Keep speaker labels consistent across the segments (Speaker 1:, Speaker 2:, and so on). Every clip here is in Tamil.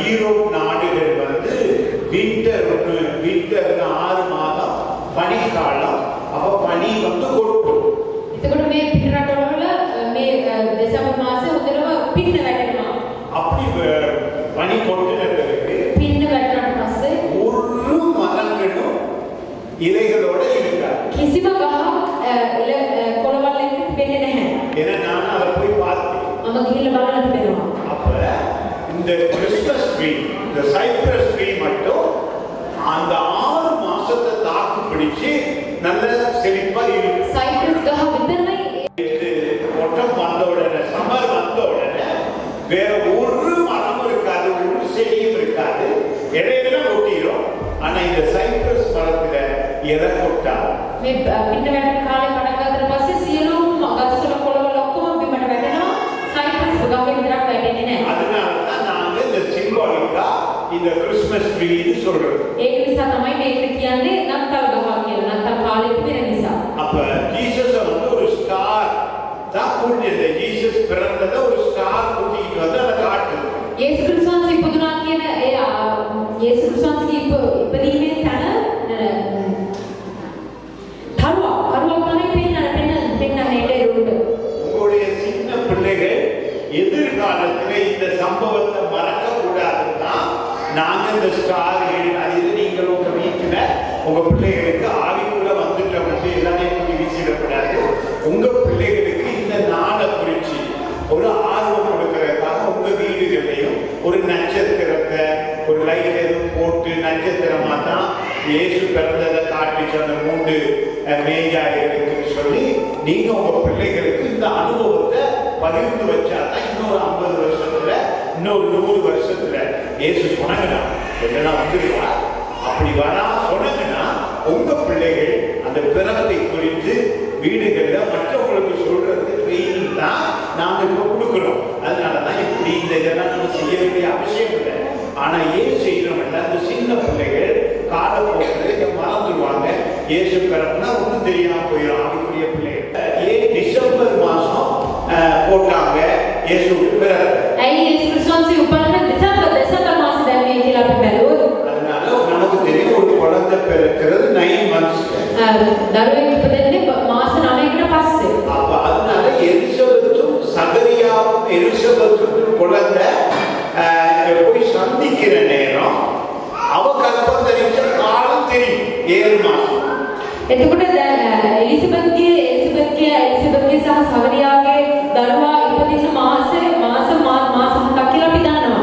Speaker 1: யூரோப் நாடுகள் வந்து வின்டர் 6 மாதம் பனிக்காலம். அப்ப பனி வந்து கொட்டும்.
Speaker 2: එතකොට මේ පිටරටවල මේ දෙසැම්බර් මාසේ උදේම පින්න වැටෙනවා.
Speaker 1: அப்படி பனி கொட்டின பிறகு
Speaker 2: පින්න වැටුණාට පස්සේ
Speaker 1: ஒரு மரங்களும் இலைகளோட இருக்காது.
Speaker 2: කිසිම ගහක් කොළවල් එක්ක තිබෙන්නේ නැහැ.
Speaker 1: ஏன்னா நான் அதை போய் பார்த்தேன்.
Speaker 2: මම ගිහිල්ලා බලලා තිබෙනවා.
Speaker 1: அப்ப இந்த கிறிஸ்மஸ் ட்ரீ, இந்த சைப்ரஸ் ட்ரீ மட்டும் அந்த 6 மாசத்தை தாக்கு பிடிச்சு நல்ல செழிப்பா இருக்கு.
Speaker 2: සයිප්‍රස් ගහ විතරයි
Speaker 1: ஒட்டம் வந்த உடனே, சம்மர் வந்த உடனே வேற ஒரு மரம் இருக்காது, ஒரு செடியும் இருக்காது, இடையில கொட்டிடும். ஆனா இந்த சைப்ரஸ் மரத்துல எதை கொட்டாது.
Speaker 2: මේ පින්න වැටෙන කාලේ පටන් ගන්නතර පස්සේ සියලුම ගස්වල කොළවල් ඔක්කොම බිමට වැටෙනවා. සයිප්‍රස් ගහේ විතරක් වැටෙන්නේ නැහැ.
Speaker 1: அதனால தான் நாங்க இந்த சிம்பாலிக்கா இந்த கிறிஸ்மஸ் ட்ரீன்னு சொல்றோம்.
Speaker 2: ඒක නිසා තමයි මේකට කියන්නේ නත්තල් ගහ කියලා. නත්තල් කාලේ තිබෙන නිසා.
Speaker 1: அப்ப ஜீசஸ் வந்து ஒரு ஸ்டார் தான் கூட்டியது. ஜீசஸ் பிறந்தத ஒரு ஸ்டார் கூட்டிட்டு வந்து அதை காட்டுது.
Speaker 2: යේසුස් ක්‍රිස්තුස් වහන්සේ ඉපදුනා කියන ඒ යේසුස් ක්‍රිස්තුස් වහන්සේගේ ඉපදීමේ තන තරුවක් තමයි පෙන්නන්නේ රුඩ.
Speaker 1: உங்களுடைய சின்ன பிள்ளைகள் எதிர்காலத்துல இந்த சம்பவத்தை மறக்க கூடாதுன்னா நாங்க இந்த ஸ்டார்கள் அதில் நீங்கள் உங்க வீட்டுல உங்க பிள்ளைகளுக்கு ஆவிக்குள்ள வந்துட்ட வந்து எல்லாமே பண்ணி வீசிடக்கூடாது. உங்க பிள்ளைகளுக்கு இந்த நாளை குறிச்சு ஒரு ஆர்வம் கொடுக்கறதுக்காக உங்க வீடுகளையும் ஒரு நட்சத்திரத்தை ஒரு லைட் எதுவும் போட்டு நட்சத்திரமா தான் இயேசு பிறந்ததை காட்டிச்சு அந்த 3 மேஜாயிரத்துக்கு சொல்லி நீங்க உங்க பிள்ளைகளுக்கு இந்த அனுபவத்தை பகிர்ந்து வச்சாதான் இன்னொரு 50 வருஷத்துல இன்னொரு 100 வருஷத்துல இயேசு சொன்னாங்கன்னா என்னன்னா வந்துருவா. அப்படி வரா சொன்னாங்கன்னா உங்க பிள்ளைகள் அந்த பிறப்பை குறித்து வீடுகள்ல மற்றவங்களுக்கு சொல்றதுக்கு ட்ரெயினிங் தான் நாங்க இப்ப கொடுக்கிறோம். அதனாலதான் இப்படி இந்த இதெல்லாம் நம்ம செய்ய வேண்டிய அவசியம் இல்லை. ஆனா ஏன் செய்யறோம்னா அந்த சின்ன பிள்ளைகள் காலப்போக்கில் இதை மறந்துடுவாங்க. இயேசு பிறப்புனா ஒன்றும் தெரியாம போயிடும் அவங்களுடைய பிள்ளைகள். ஏன் டிசம்பர் மாசம் போட்டாங்க இயேசு பிறப்பு?
Speaker 2: ඇයි යේසුස් ක්‍රිස්තුස් වහන්සේ උපන්න දෙසැම්බර් මාසේ දැම්මේ කියලා අපි බැලුවොත්
Speaker 1: அதனால நமக்கு தெரியும் ஒரு குழந்தை பிறக்கிறது 9 months.
Speaker 2: දරුවෙක් ඉපදෙන්නේ මාස 9කට පස්සේ.
Speaker 1: அப்ப அதனால எலிசபெத்தும் சகரியாவும் எலிசபெத்தும் குழந்தை போய் சந்திக்கிற நேரம் அவ கற்பம் தெரிஞ்ச காலம் தெரியும் 7 மாசம்.
Speaker 2: එතකොට එලිසබෙත්ගේ සහ සවරියාගේ දරුවා ඉපදින මාස 7ක් කියලා අපි දන්නවා.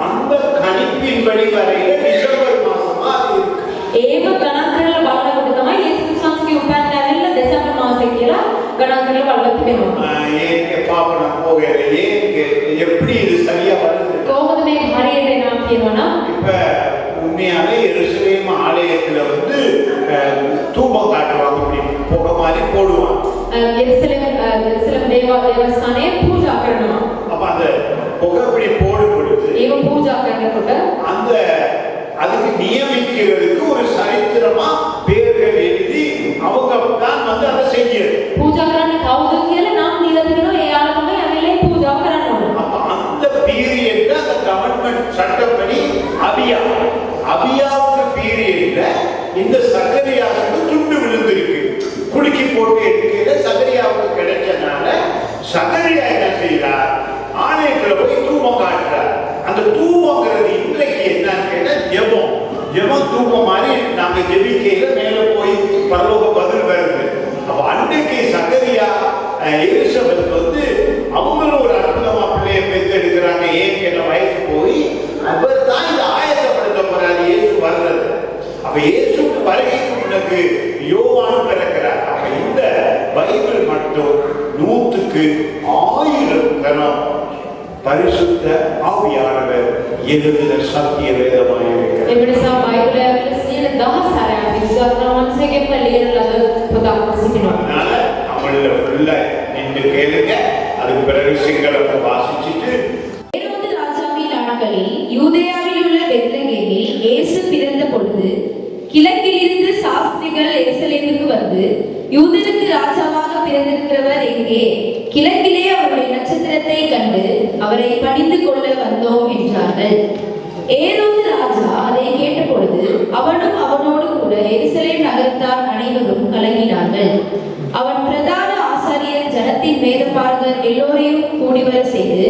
Speaker 1: அந்த கணிப்பின்படி வரையில டிசம்பர் மாசமா அது இருக்கு.
Speaker 2: ඒව ගණන් කරලා බලනකොට තමයි යේසුස් වහන්සේගේ උපන්න ඇවිල්ලා දෙසැම්බර් මාසෙ කියලා ගණන් කරලා බලලා තිබෙනවා.
Speaker 1: ஏன் பாப்பனம் போகல ஏன் எப்படி இது சரியா வருது?
Speaker 2: කොහොමද මේක හරියට එනවා කියනවනම්
Speaker 1: இப்ப உண்மையாவே எருசலேம் ஆலயத்துல வந்து தூபம் காட்டுவாங்க, இப்படி புகை மாதிரி போடுவாங்க.
Speaker 2: යෙරුසලම් දේවස්ථානයේ පූජා කරනවා.
Speaker 1: அப்ப அந்த புகை இப்படி போடும் பொழுது
Speaker 2: ඒක පූජා කරනකොට
Speaker 1: அந்த அதுக்கு நியமிக்கிறதுக்கு ஒரு சரித்திரமா பேர்கள் எழுதி அவங்க தான் வந்து அதை செய்யறது.
Speaker 2: පූජා කරන්නේ කවුද කියලා නම් දීලා තිබෙනවා. එයාලා තමයි ඇවිල්ලා පූජා කරන්න ඕනේ.
Speaker 1: அப்ப அந்த பீரியட்ல அந்த கவர்மெண்ட் சட்டப்படி அபியாவுக்கு பீரியட்ல இந்த சகரியாவுக்கு துண்டு விழுந்திருக்கு. குலுக்கி போட்டு எடுக்கையில சகரியாவுக்கு கிடைச்சனால சகரியா என்ன செய்யறார்? ஆலயத்துல போய் தூபம் காட்டுறார். அந்த தூபங்கிறது இன்றைக்கு என்னன்னு கேட்டா ஜெபம் தூபம் மாதிரி நாங்க ஜெபிக்கையில மேல போய் பரலோக பதில் வருது. அப்ப அன்றைக்கு சகரியா எலிசபெத் வந்து அவங்களும் ஒரு அற்புதமா பிள்ளைய பெற்றெடுக்கிறாங்க. ஏன் கேட்ட வயசு போய் அவர் தான் இந்த ஆயத்தப்படுத்த போறாரு இயேசு வர்றது. அப்ப இயேசு வருகைக்கு முன்னக்கு யோவான் பிறக்கிறார். அப்ப இந்த பைபிள் மட்டும் 100க்கு 1000 கணம் பரிசுத்த ஆவியானவர் எழுதின சத்திய வேதமாக இருக்கிறது.
Speaker 2: ඒ නිසා බයිබලය ඇතුළේ 100,000 සැරයක් විශ්වාසවන්තයෙක්ම ලියන ලද පොතක් සිටිනවා.
Speaker 1: அதனால நம்மள உள்ள நின்று கேளுங்க. அதுக்கு பிறகு சிங்களத்தை வாசிச்சுட்டு
Speaker 3: ஏரோது ராஜாவின் நாட்களில் யூதேயாவில் உள்ள பெத்லகேமில் இயேசு பிறந்த பொழுது கிழக்கிலிருந்து சாஸ்திரிகள் எருசலேமுக்கு வந்து யூதருக்கு ராஜாவாக பிறந்திருக்கிறவர் எங்கே? கிழக்கிலே அவருடைய நட்சத்திரத்தை கண்டு அவரை பணிந்து கொள்ள வந்தோம் என்றார்கள். ஏரோது ராஜா அதை கேட்டபொழுது அவனும் அவனோடு கூட எருசலேம் நகரத்தார் அனைவரும் கலங்கினார்கள். அவன் பிரதான ஆசாரியர் ஜனத்தின் வேதபாரகர் எல்லோரையும் கூடிவர செய்து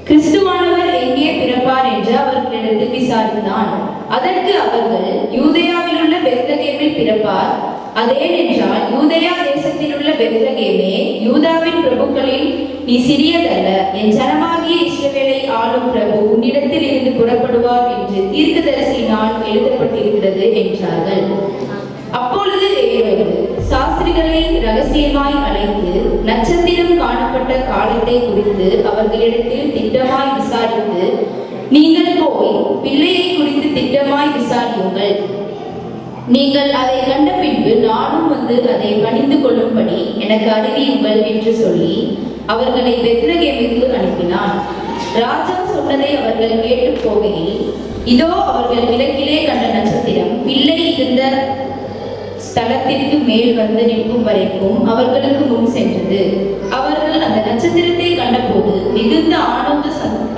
Speaker 3: கிறிஸ்துவானவர் எங்கே பிறப்பார் என்று அவர்களிடத்தில் விசாரித்தான். அதற்கு அவர்கள், யூதேயாவில் உள்ள பெத்லகேமில் பிறப்பார். அதேனென்றால் யூதேயா தேசத்தில் உள்ள பெத்லகேமே, யூதாவின் பிரபுக்களில் நீ சிறியதல்ல, என் ஜனமாகிய இஸ்ரவேலை ஆளும் பிரபு உன்னிடத்தில் இருந்து புறப்படுவார் என்று தீர்க்கதரிசியினால் எழுதப்பட்டிருக்கிறது என்றார்கள். அப்பொழுது ஏரோது சாஸ்திரிகளை ரகசியமாய் அழைத்து நட்சத்திரம் காணப்பட்ட காலத்தை குறித்து அவர்களிடத்தில் திட்டமாய் விசாரித்து, நீங்கள் போய் பிள்ளையை குறித்து திட்டமாய் விசாரியுங்கள். நீங்கள் அதை கண்ட பின்பு நானும் வந்து அதை பணிந்து கொள்ளும்படி எனக்கு அறிவியுங்கள் என்று சொல்லி அவர்களை பெத்லகேமுக்கு அனுப்பினான். ராஜா சொன்னதை அவர்கள் கேட்டு போகையில், இதோ அவர்கள் விளக்கிலே கண்ட நட்சத்திரம் பிள்ளை இருந்த ஸ்தலத்திற்கு மேல் வந்து நிற்கும் வரைக்கும் அவர்களுக்கு முன் சென்றது. அவர்கள் அந்த நட்சத்திரத்தை கண்டபோது மிகுந்த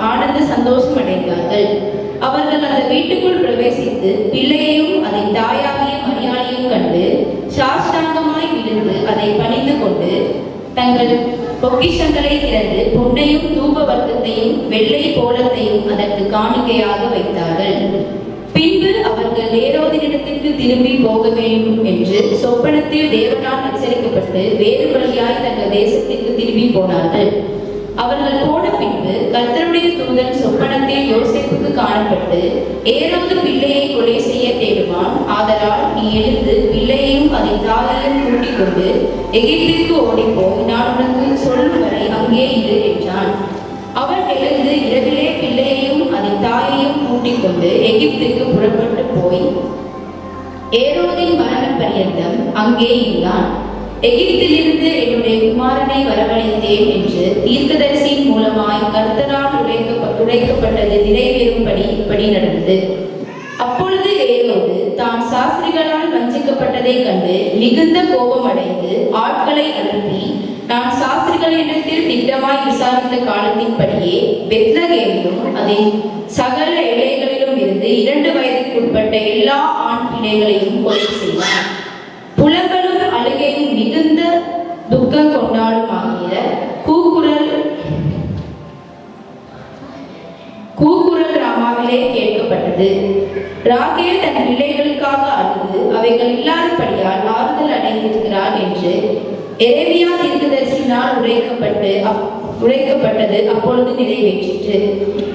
Speaker 3: ஆனந்த சந்தோஷம் அடைந்தார்கள். அவர்கள் அந்த வீட்டுக்குள் பிரவேசித்து பிள்ளையையும் அதை தாயாகிய மரியாதையும் கண்டு சாஷ்டாங்கமாய் விழுந்து அதை பணிந்து கொண்டு தங்கள் பொக்கிஷங்களை திறந்து பொன்னையும் தூப வர்க்கத்தையும் வெள்ளை போலத்தையும் அதற்கு காணிக்கையாக வைத்தார்கள். பின்பு அவர்கள் ஏரோதினிடத்திற்கு திரும்பி போக வேண்டும் என்று சொப்பனத்தில் தேவனால் எச்சரிக்கப்பட்டு வேறு வழியாய் தங்கள் தேசத்திற்கு திரும்பி போனார்கள். அவர்கள் போன பின்பு கர்த்தருடைய தூதன் சொப்பனத்தில் யோசேப்புக்கு காணப்பட்டு, ஏரோது பிள்ளையை கொலை செய்ய தேடுவான், ஆதலால் நீ எழுந்து பிள்ளையையும் அதை தாயையும் கூட்டிக் கொண்டு எகிப்திற்கு ஓடிப்போய் நான் உனக்கு சொல்லும் வரை அங்கே இரு என்றான். அவன் எழுந்து இரவிலே பிள்ளையையும் அதை தாயையும் கூட்டிக் கொண்டு எகிப்திற்கு புறப்பட்டு போய் ஏரோதின் மரண பரியந்தம் அங்கே இருந்தான். எகிப்திலிருந்து என்னுடைய குமாரனை வரவழைத்தேன் என்று தீர்க்கதரிசியின் மூலமாய் கர்த்தரால் உரைக்கப்பட்டது நிறைவேறும்படி இப்படி நடந்தது. அப்பொழுது ஏரோது தான் சாஸ்திரிகளால் வஞ்சிக்கப்பட்டதை கண்டு மிகுந்த கோபம் அடைந்து ஆட்களை அனுப்பி, நான் சாஸ்திரிகளிடத்தில் திட்டமாய் விசாரித்த காலத்தின்படியே பெத்லகேமிலும் அதை சகல எல்லைகளிலும் இருந்து 2 வயதுக்குட்பட்ட எல்லா ஆண் பிள்ளைகளையும் கொலை செய்தார். புலம்பலும் அழுகையும் மிகுந்த துக்கம் கொண்டாடுமாகிய கூக்குரல் ராமாவிலே கேட்கப்பட்டது. ராகேல் தன் பிள்ளைகளுக்காக அழுது அவைகள் இல்லாதபடியால் ஆறுதல் அடைந்திருக்கிறார் என்று எரேமியா தீர்க்கதரிசியினால் உரைக்கப்பட்டது அப்பொழுது நிறைவேற்றிற்று.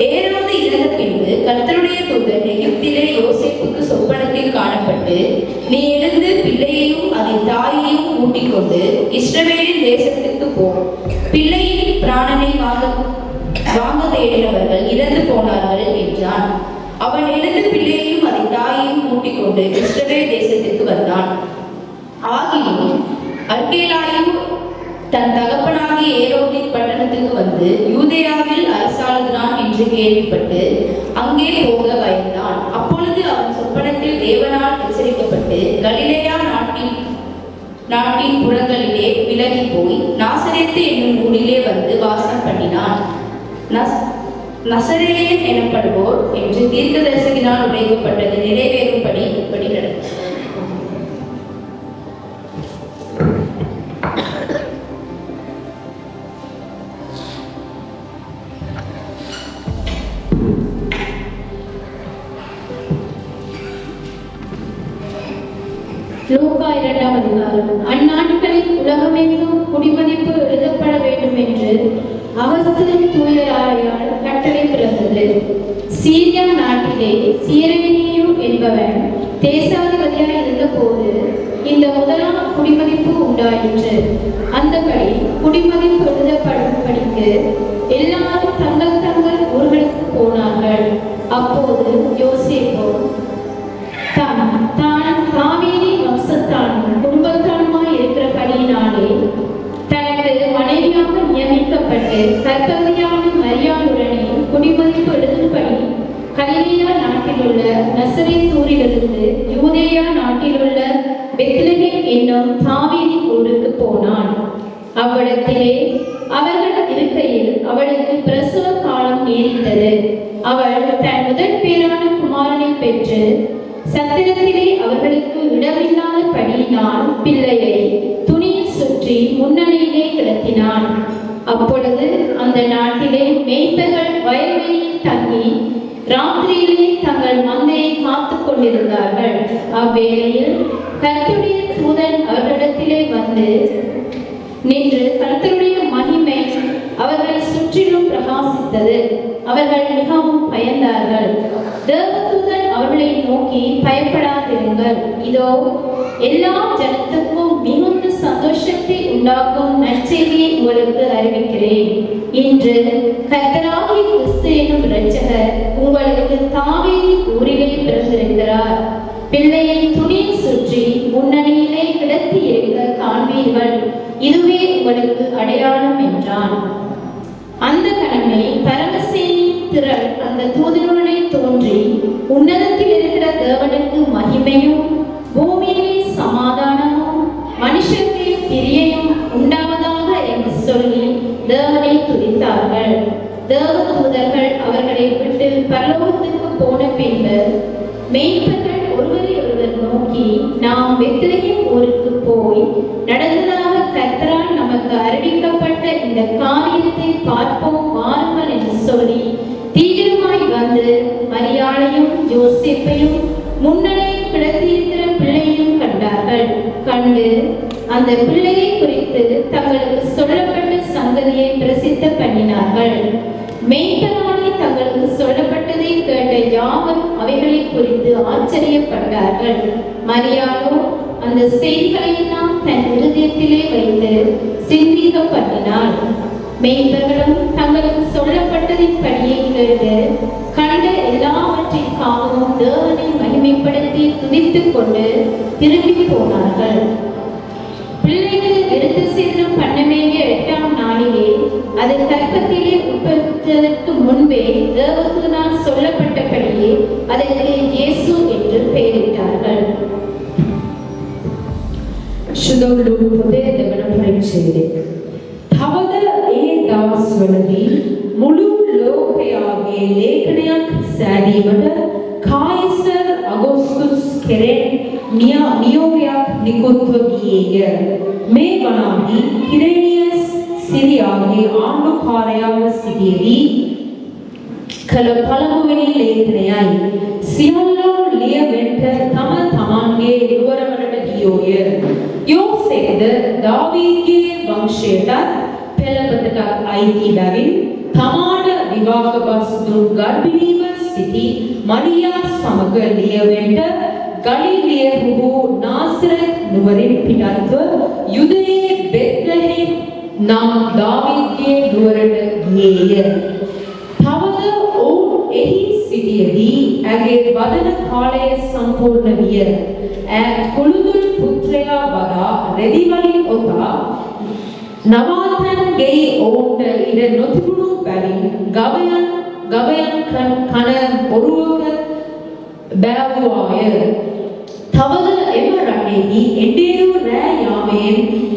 Speaker 3: ஏரோது இறந்த பின்பு கர்த்தருடைய தூதன் எகிப்திலே யோசேப்புக்கு சொப்பனத்தில் காணப்பட்டு, நீ எழுந்து பிள்ளையையும் அதன் தாயையும் கூட்டிக் கொண்டு இஸ்ரவேலின் தேசத்திற்கு போ. பிள்ளையின் பிராணனை வாங்க தேடினவர்கள் இறந்து போனார்கள் என்றான். அவன் எழுந்து பிள்ளையையும் அதன் தாயையும் கூட்டிக் கொண்டு இஸ்ரவேல் தேசத்திற்கு வந்தான். ஆகியும் அர்கேலாயும் தன் தகப்பனாகிய ஏரோதின் பட்டணத்துக்கு வந்து யூதேயாவில் அரசாளுகிறான் என்று கேள்விப்பட்டு அங்கே போக பயந்தான். அப்பொழுது அவன் சொப்பனத்தில் தேவனால் எச்சரிக்கப்பட்டு கலிலேயா நாட்டின் புறங்களிலே விலகி போய் நாசரேத்து என்னும் ஊரிலே வந்து வாசம் பண்ணினான். நசரேயன் எனப்படுவோர் என்று தீர்க்கதரிசியினால் உரைக்கப்பட்டது நிறைவேறும்படி இப்படி நடந்தது.
Speaker 2: லூக்கா 2ஆம் அதிகாரம். அந்நாட்களில் உலகமெங்கும் குடிமதிப்பு எழுதப்பட வேண்டும் என்று அவசரம் தூயராயால் கட்டளை பிறந்தது. சீரியா நாட்டிலே சீரேனியு என்பவன் தேசாதிபதியாய் இருந்தபோது இந்த முதலாம் குடிமதிப்பு உண்டாயிற்று. அந்தபடி குடிமதிப்பு எழுதப்படும்படிக்கு எல்லாரும் தங்கள் தங்கள் ஊர்களுக்கு போனார்கள். அப்போது யோசேப்பு தான் தாவீது வம்சத்தானும் குடும்பத்தானுமாய் இருக்கிறபடியினாலே தனக்கு மனைவியாக நியமிக்கப்பட்டு கர்த்தவதியான மரியாளுடனே குடிமதிப்பு எழுதும்படி கலிலேயா நாட்டிலுள்ள நசரேத்தூரிலிருந்து யூதேயா நாட்டிலுள்ள பெத்லகேம் என்னும் தாவீதின் ஊருக்கு போனான். அவ்விடத்திலே
Speaker 3: அவர்கள் இருக்கையில் அவளுக்கு பிரசவ காலம் நேரிட்டது. அவள் தன் முதற் பேரான குமாரனை பெற்று சத்திரத்திலே அவர்களுக்கு இடமில்லாதபடியினால் பிள்ளையை துணியில் சுற்றி முன்னணியிலே கிடத்தினான். அப்பொழுது அந்த நாட்டிலே மேய்ப்பர்கள் வயல்வெளியில் தங்கி ராத்திரியிலே தங்கள் மந்தையை காத்துக் கொண்டிருந்தார்கள். அவ்வேளையில் கர்த்தருடைய தூதன் அவர்களிடத்திலே வந்து நின்று கர்த்தருடைய மகிமை அவர்களை சுற்றிலும் பிரகாசித்தது. அவர்கள் மிகவும் பயந்தார்கள். தேவதூதன் அவர்களை நோக்கி, பயப்படாதிருங்கள், இதோ எல்லா ஜனத்துக்கும் மிகுந்த சந்தோஷத்தை உண்டாக்கும் நற்செய்தியை உங்களுக்கு அறிவிக்கிறேன். இன்று கர்த்தராகிய கிறிஸ்து எனும் இரட்சகர் உங்களுக்கு தாவீது ஊரிலே பிறந்திருக்கிறார். பிள்ளையை துணியில் சுற்றி முன்னணியிலே கிடத்தி இருக்க காண்பீர்கள், இதுவே உங்களுக்கு அடையாளம் என்றான். அந்த கணமே பரமசேனின் திரள் அந்த தூதனுடனே தோன்றி, உன்னதத்தில் இருக்கிற தேவனுக்கு மகிமையும் பூமியிலே சமாதானமும் மனுஷருக்கு பிரியையும் உண்டாவதாக என்று சொல்லி தேவனை துதித்தார்கள். தேவதூதர்கள் அவர்களை விட்டு பரலோகத்துக்கு போன பின்பு மேய்ப்பர்கள் ஒருவரை ஒருவர் நோக்கி, நாம் பெத்லகேம் ஊருக்கு போய் நடந்ததாக கர்த்தரால் நமக்கு அறிவிக்கப்பட்ட இந்த காரியத்தை பார்ப்போம் வாருங்கள் என்று சொல்லி தீவிரமாய் வந்து மரியாளையும் யோசேப்பையும் முன்னணியில் கிடத்தியிருக்கிற பிள்ளையையும் கண்டார்கள். கண்டு அந்த பிள்ளையை குறித்து தங்களுக்கு சொல்லப்பட்ட சங்கதியை பிரசித்த பண்ணினார்கள். மேய்ப்பனாலே தங்களுக்கு சொல்லப்பட்டதை கேட்ட யாவரும் அவைகளை குறித்து ஆச்சரியப்பட்டார்கள். மரியாளோ அந்த செய்திகளையெல்லாம் தன் இருதயத்திலே வைத்து சிந்திக்க பண்ணினாள். மேய்ப்பர்களும் தங்களுக்கு சொல்லப்பட்டதின் படியை கேட்டு கண்ட எல்லாவற்றிற்காகவும் தேவனை மகிமைப்படுத்தி துதித்துக் கொண்டு திரும்பி போனார்கள். பிள்ளைகளை விருத்த சேதனம் பண்ண வேண்டிய 8ஆம் நாளிலே அது கர்ப்பத்திலே உட்படுவதற்கு முன்பே தேவதூதனால் சொல்லப்பட்டபடியே அதற்கு இயேசு என்று பெயரிட்டார்கள்.
Speaker 4: සුදොළු පොතේ දෙවන පරිච්ඡේදය. තවද ඒ දවස්වලදී මුළු ලෝකයාගේ ලේඛනයක් සෑදීමට කායිසර් අගොස්තුස් කෙරෙන් නියෝගයක් නිකුත්ව ගියේය. මේ වනාහි කිරේනියස් සිරියාගේ ආණ්ඩුකාරයාව සිටියේදී කළ පළමුවෙනි ලේඛනයයි. සියල්ලෝ ලියවෙන්ට තම තමන්ගේ නුවරවලට ගියෝය. யோசேද දාවීදගේ වංශයටත් පෙළපතටත් අයිති බැවින් තමාට විවාහ බස් දුන් ගර්භණීව සිටි මරියා සමග ලියවෙන්ට ගලිලිය වූ නාසරෙත් නුවරින් පිටත්ව යුදයේ බෙත්ලහෙම් නම් දාවීදගේ නුවරට ගියේය. තවද ඔවුන් එහි සිටියදී ඇගේ වදන කාලය සම්පූර්ණ විය. කුළුදුන් පුත්‍රයා වදා රෙදිවලින් ඔතා නවාතන් ගෙයි ඔවුන්ට ඉඩ නොතිබුණු බැවින් ගවයන් කන බොරුවක බෑවුවාය. තවද එම රටෙහි එඬේරු රෑ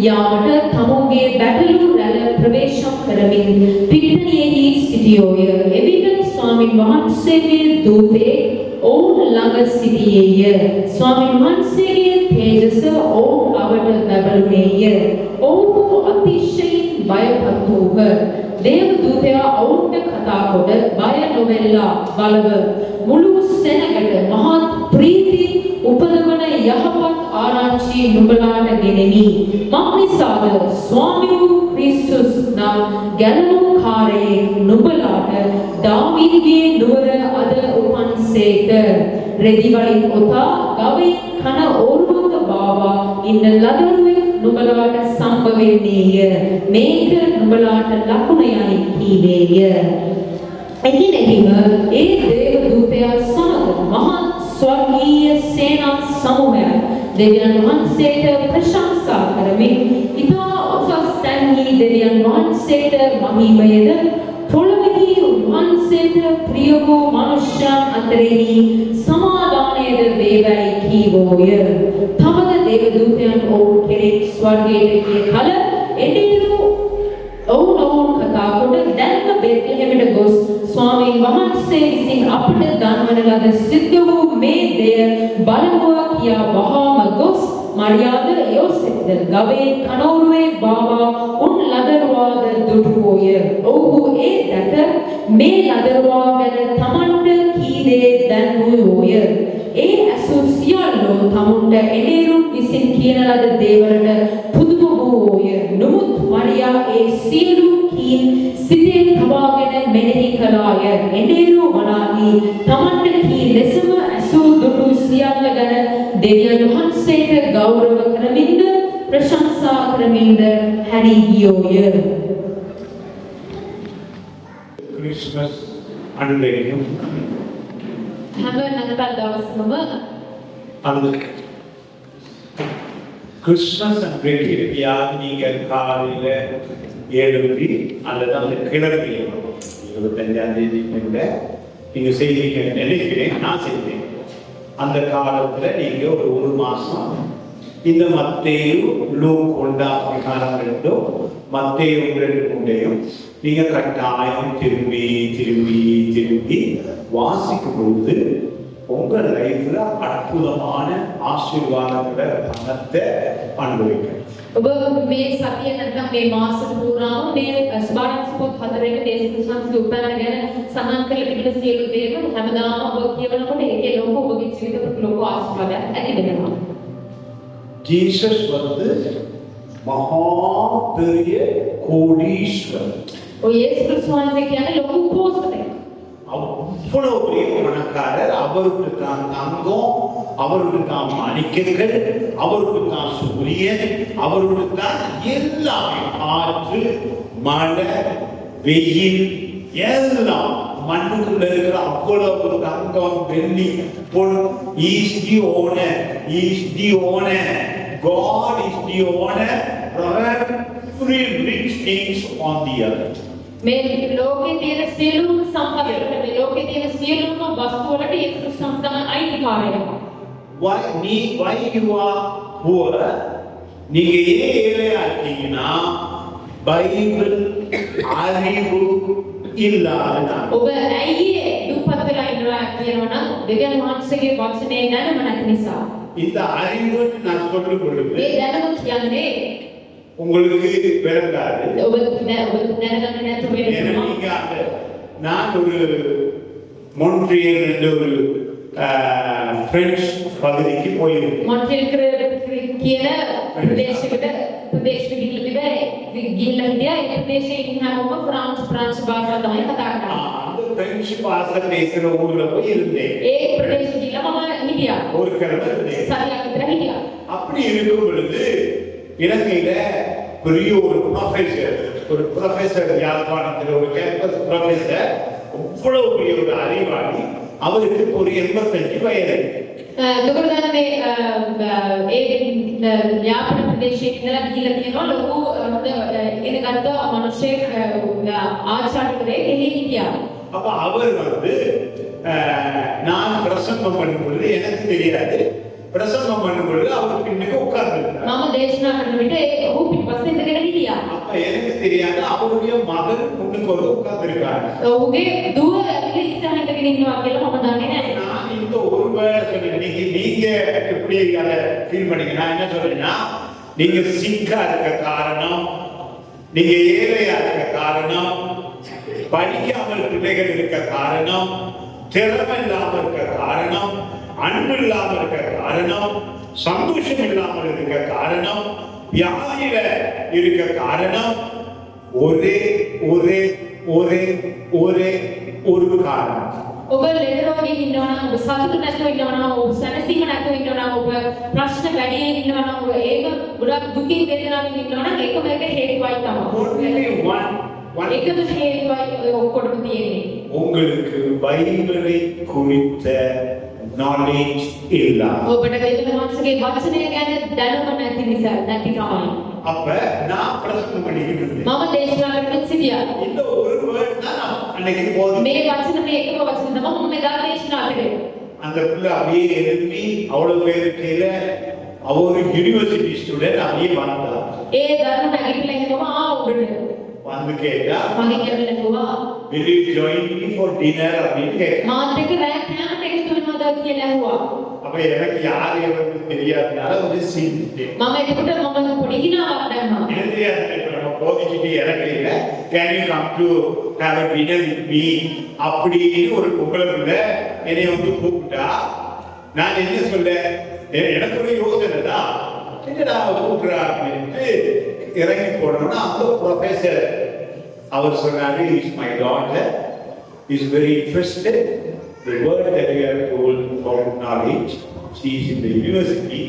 Speaker 4: යාමට තමුන්ගේ බැටළු රැළ ප්‍රවේශම් කරමින් පිටණියෙහි සිටියෝය. එවිට ස්වාමීන් වහන්සේගේ දූතේ ඔවුන් ළඟ සිටියේය. ස්වාමීන් වහන්සේගේ තේජස ඔවුන් අවට බැබළුනේය. ඔවුහු අතිශයින් බයපත් වූහ. දේවදූතයා ඔවුන්ට කතා කොට බය නොවෙලා බලව මුළු සෙනගට මහත් ප්‍රීති උපදවන යහපත් ආරංචි නුඹලාට ගෙනෙමි. මක්නිසාද ස්වාමී වූ ක්‍රිස්තුස් නම් ගැලවුම්කාරයෙක් නුඹලාට දාවීදගේ නුවර අද උපන්සේක. රෙදිවලින් ඔතා ගවයින් කන ඕරුවක බාවා ඉන්න ලදරුවෙක් නුඹලාට සම්භ වෙන්නේය. මේක නුඹලාට ලකුණයයි කීවේය. එදිනෙහිම ඒ දේවදූතයා සමග මහත් ස්වර්ගීය සේනා සමූහයක් දෙවියන් වහන්සේට ප්‍රශංසා කරමින් ඉතා උසස් තැන්හි දෙවියන් වහන්සේට මහිමයද පොළොවෙහි උන්වහන්සේට ප්‍රිය වූ මනුෂ්‍යයන් අතරෙහි සමාදානයද වේවැයි කීවෝය. තවද දේවදූතයන් ඔවුන් කෙරෙහි ස්වර්ගයට ගිය කල එඬේරු ඔවුන් කොට දැන්ම බෙත්ලෙහෙමට ගොස් ස්වාමීන් වහන්සේ විසින් අපට දන්වන ලද සිද්ධ වූ මේ දෙය බලමුවා කියා වහාම ගොස් මරියාද යෝසෙෆ්ද ගවේ කනෝරුවේ බාවා උන් ලදරුවාද දුටුවෝය. ඔහු ඒ දැක මේ ලදරුවා ගැන තමන්ට කී දේ දැන්වූවෝය. ඒ ඇසු සියල්ලෝ තමුන්ට එනේරුන් විසින් කියන ලද දේවලට පුදුම වූවෝය. නමුත් මරියා ඒ සියලු කීන් සිතේ තබාගෙන මෙනෙහි කළාය. එනේරු මනාහි තමන්ට කී ලෙසම ඇසු දුටු සියල්ල ගැන දෙවියන් වහන්සේට ගෞරව කරමින්ද ප්‍රශංසා කරමින්ද හැරී ගියෝය.
Speaker 1: கிறிஸ்மஸ் அன்றையும்
Speaker 2: හැම නැතල් දවසකම
Speaker 1: அந்த கிறிஸ்மஸ் அன்றைக்கு யார் நீங்கள் காலையில் 7 மணி அல்லது அந்த கிழமையில 25ஆம் தேதி நீங்கள் செய்வீங்கன்னு நினைக்கிறேன். நான் செய்வேன். அந்த காலத்தில் நீங்கள் ஒரு மாதம் இந்த மத்தேயு லூக் ஒன்றாம் காலம் ரெண்டும் மத்தேயு 2 நீங்கள் கட்டாயம் திரும்பி திரும்பி திரும்பி வாசிக்கும் பொழுது உங்கள் லைஃப்ல அற்புதமான ஆசீர்வாதங்களை பணத்தை அனுபவிக்கணும்.
Speaker 2: ඔබ මේ සතිය නැත්නම් මේ මාස පුරාම මේ ස්පාර්ටස් පොත් 4ක දේශ ක්‍රිස්මස් උපෑන ගැන සඳහන් කරලා තිබෙන සියලු දේවල් හැමදාම ඔබ කියවනකොට ඒකේ ලොකු ඔබගේ ජීවිතේ ලොකු ආශිර්වාදයක් ඇති වෙනවා.
Speaker 1: ஜீசஸ் வந்து மகா பெரிய கோடீஸ்வரர்.
Speaker 2: ඔය යේසුස් ක්‍රිස්තුස් වහන්සේ කියන්නේ ලොකු කෝස්තරයක්.
Speaker 1: அவ்வளவு பெரிய பணக்காரர். அவருக்கு தான் தங்கம், அவருக்கு தான் மாணிக்கங்கள், அவருக்கு தான் சூரியன், அவருக்கு தான் எல்லாமே. காற்று, மழை, வெயில் எல்லாம் மண்ணுக்குள்ள இருக்கிற அவ்வளவு தங்கம், வெள்ளி, பொன். Is the owner, is the owner. God is the owner of every rich things on the earth.
Speaker 2: මේ ලෝකේ තියෙන සියලුම සම්පත් වලට මේ ලෝකේ තියෙන සියලුම වස්තු වලට යේසුස් ක්‍රිස්තුස් තමයි අයිතිකාරයා.
Speaker 1: why you are poor? நீங்க ஏன் ஏழையா இருக்கீங்கன்னா பைபிள் அறிவு இல்லாதனால.
Speaker 2: ඔබ ඇයි දුප්පත් වෙලා ඉන්නවා කියනවා නම් දෙවියන් වහන්සේගේ වචනේ දැනුම නැති නිසා.
Speaker 1: இந்த அறிவு நான் சொல்லும் பொழுது
Speaker 2: මේ දැනුම කියන්නේ
Speaker 1: உங்களுக்கு விளங்காது.
Speaker 2: ඔබ දැනගන්න නැතුව වෙනවා.
Speaker 1: நீங்க நான் ஒரு மொன்ட்ரியல் என்ற ஒரு பிரெஞ்சு பகுதிக்கு போயிருக்கேன்.
Speaker 2: මොන්ට්‍රියල් කියන ප්‍රදේශයකට ගිහිල්ලා හිටියා. ඒ ප්‍රදේශයේ ඉන්න හැමෝම ප්‍රංශ භාෂාව තමයි කතා කරන්නේ.
Speaker 1: அந்த பிரெஞ்சு பாஷை பேசுற ஊர்ல போய் இருந்தேன்.
Speaker 2: ඒ ප්‍රදේශෙ ගිහිල්ලා මම හිටියා.
Speaker 1: ஒரு கிழமை இருந்தேன்.
Speaker 2: සතියක් විතර හිටියා.
Speaker 1: அப்படி இருக்கும் பொழுது இலங்கையில பெரிய ஒரு ப்ரொஃபஸர் யாழ்ப்பாணத்தில் ஒரு கேம்பஸ் ப்ரொஃபஸர், அவ்வளவு பெரிய ஒரு அறிவாளி. அவருக்கு ஒரு 85 வயது.
Speaker 2: දුකරදන මේ ඒ යාපන ප්‍රදේශයේ ඉඳලා ගිහිල්ලා තියෙනවා ලොකු ඉගෙනගත්ත මිනිස්සෙක් ආචාර්යවරයෙක් එහි හිටියා.
Speaker 1: அப்ப அவர் வந்து நான் பிரசங்கம் பண்ணும் பொழுது எனக்கு தெரியாது. பிரசங்கம் பண்ணும் பொழுது அவர் பின்னுக்கு உட்கார்ந்திருந்தார்.
Speaker 2: මම දේශනා කරන විට ඔහු පිටපස්සේ ඉඳගෙන හිටියා.
Speaker 1: அப்ப எனக்கு தெரியாது அவருடைய மகன் முன்னுக்கு வந்து உட்கார்ந்திருக்காங்க.
Speaker 2: ඔහුගේ දුව ඇවිල්ලා ඉස්සරහ ඉඳගෙන ඉන්නවා කියලා මම දන්නේ නැහැ.
Speaker 1: நான் இந்த ஒரு வேளை சொன்னேன். நீங்க எப்படி அதை ஃபீல் பண்ணீங்க? நான் என்ன சொல்றேன்னா, நீங்க சிக்கா இருக்க காரணம், நீங்க ஏழையா இருக்க காரணம், படிக்காமல் பிள்ளைகள் இருக்க காரணம், திறமை இல்லாம இருக்க காரணம், அன்பு இல்லாம இருக்க காரணம், சந்தோஷம் இல்லாமல் இருக்க காரணம், வியாதியில இருக்க காரணம் ஒரே ஒரே ஒரே ஒரே ஒரு காரணம்.
Speaker 2: ඔබ ලෙඩරෝගී ඉන්නවා නම් ඔබ සතුටු නැතුව ඉන්නවා නම් ඔබ සැනසීම නැතුව ඉන්නවා නම් ඔබ ප්‍රශ්න වැඩි ඉන්නවා නම් ඔබ ඒක ගොඩක් දුකින් වේදනාවෙන් ඉන්නවා නම් ඒකම එක හේතුවයි තමයි. ඒකද හේතුවයි ඔක්කොටම තියෙන්නේ.
Speaker 1: உங்களுக்கு பைபிளை குறித்த knowledge இல்ல.
Speaker 2: ඔබට දෙවියන් වහන්සේගේ වචනය ගැන දැනුම නැති නිසා නැති තමයි.
Speaker 1: அப்ப நான் பிரசங்கம் பண்ணிக்கிட்டு இருந்தேன்.
Speaker 2: මම දේශනා කරමින් සිටියා.
Speaker 1: இந்த ஒரு வேர்ட் தான் அன்னைக்கு போதும்.
Speaker 2: මේ වචන මේ එකම වචන තමයි මම එදා දේශනා කළේ.
Speaker 1: அந்த பிள்ளை அப்படியே எழுப்பி அவ்வளவு பேரு கீழ அவர் யூனிவர்சிட்டி ஸ்டூடெண்ட் அப்படியே வந்தா.
Speaker 2: ඒ දරුණ නැගිටලා එනවා උඩට.
Speaker 1: வந்து கேட்டா
Speaker 2: මගේ කැමල කිව්වා
Speaker 1: will you join me for dinner அப்படின்னு கேட்டா.
Speaker 2: මාත් එක්ක රෑ කෑමට එකතු වෙනවද කියලා ඇහුවා.
Speaker 1: அப்ப எனக்கு யாரு எவருன்னு தெரியாதனால ஒரு சிரிச்சிட்டேன்.
Speaker 2: මම එතකොට මම පොඩි හිනාවක් දැම්මා.
Speaker 1: எனக்கு தெரியாது, இப்ப நம்ம போதிச்சுட்டு இறங்கல can you come to have a dinner with me அப்படின்னு ஒரு பொம்பளை என்னை வந்து கூப்பிட்டா நான் என்ன சொல்ல, எனக்கு ஒரு யோசனை தான், என்னடா கூப்பிடுறா அப்படின்ட்டு இறங்கி போனோம்னா அந்த ப்ரொஃபசர் அவர் சொன்னாரு, is my daughter is very interested the word that we have told about knowledge, she is in the university.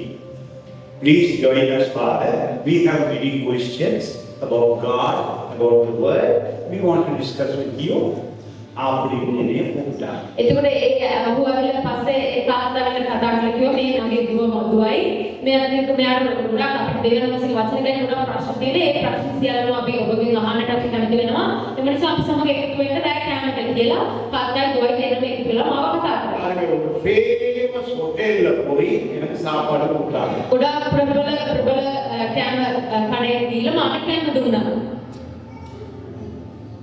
Speaker 1: Please join us, Father. We have many questions about God, about the word. We want to discuss with you. அப்படின்னு என்னைய கூப்பிட்டாங்க.
Speaker 2: එතකොට ඒ අහුවවිල පස්සේ ඒ තාත්තාවල කතා කරලා කිව්වා මේ මගේ දුව මදුවයි මෙයාට මෙයාට ගොඩක් අපිට දෙවෙනි මාසෙක වචන ගැන ගොඩක් ප්‍රශ්න තියෙනවා. ඒ ප්‍රශ්න සියල්ලම අපි ඔබගෙන් අහන්නට අපි කැමති වෙනවා. ඒ නිසා අපි සමග එකතු වෙන්න දැන් කැමති කියලා තාත්තා දුවයි දෙන්නම එකතු වෙලා මාව කතා කරා.
Speaker 1: பாருங்க, ஒரு ஃபேமஸ் ஹோட்டல்ல போய் எனக்கு சாப்பாடு கொடுத்தாங்க.
Speaker 2: ගොඩක් ප්‍රබල කෑම කඩේ දීලා මට කෑම දුන්නා.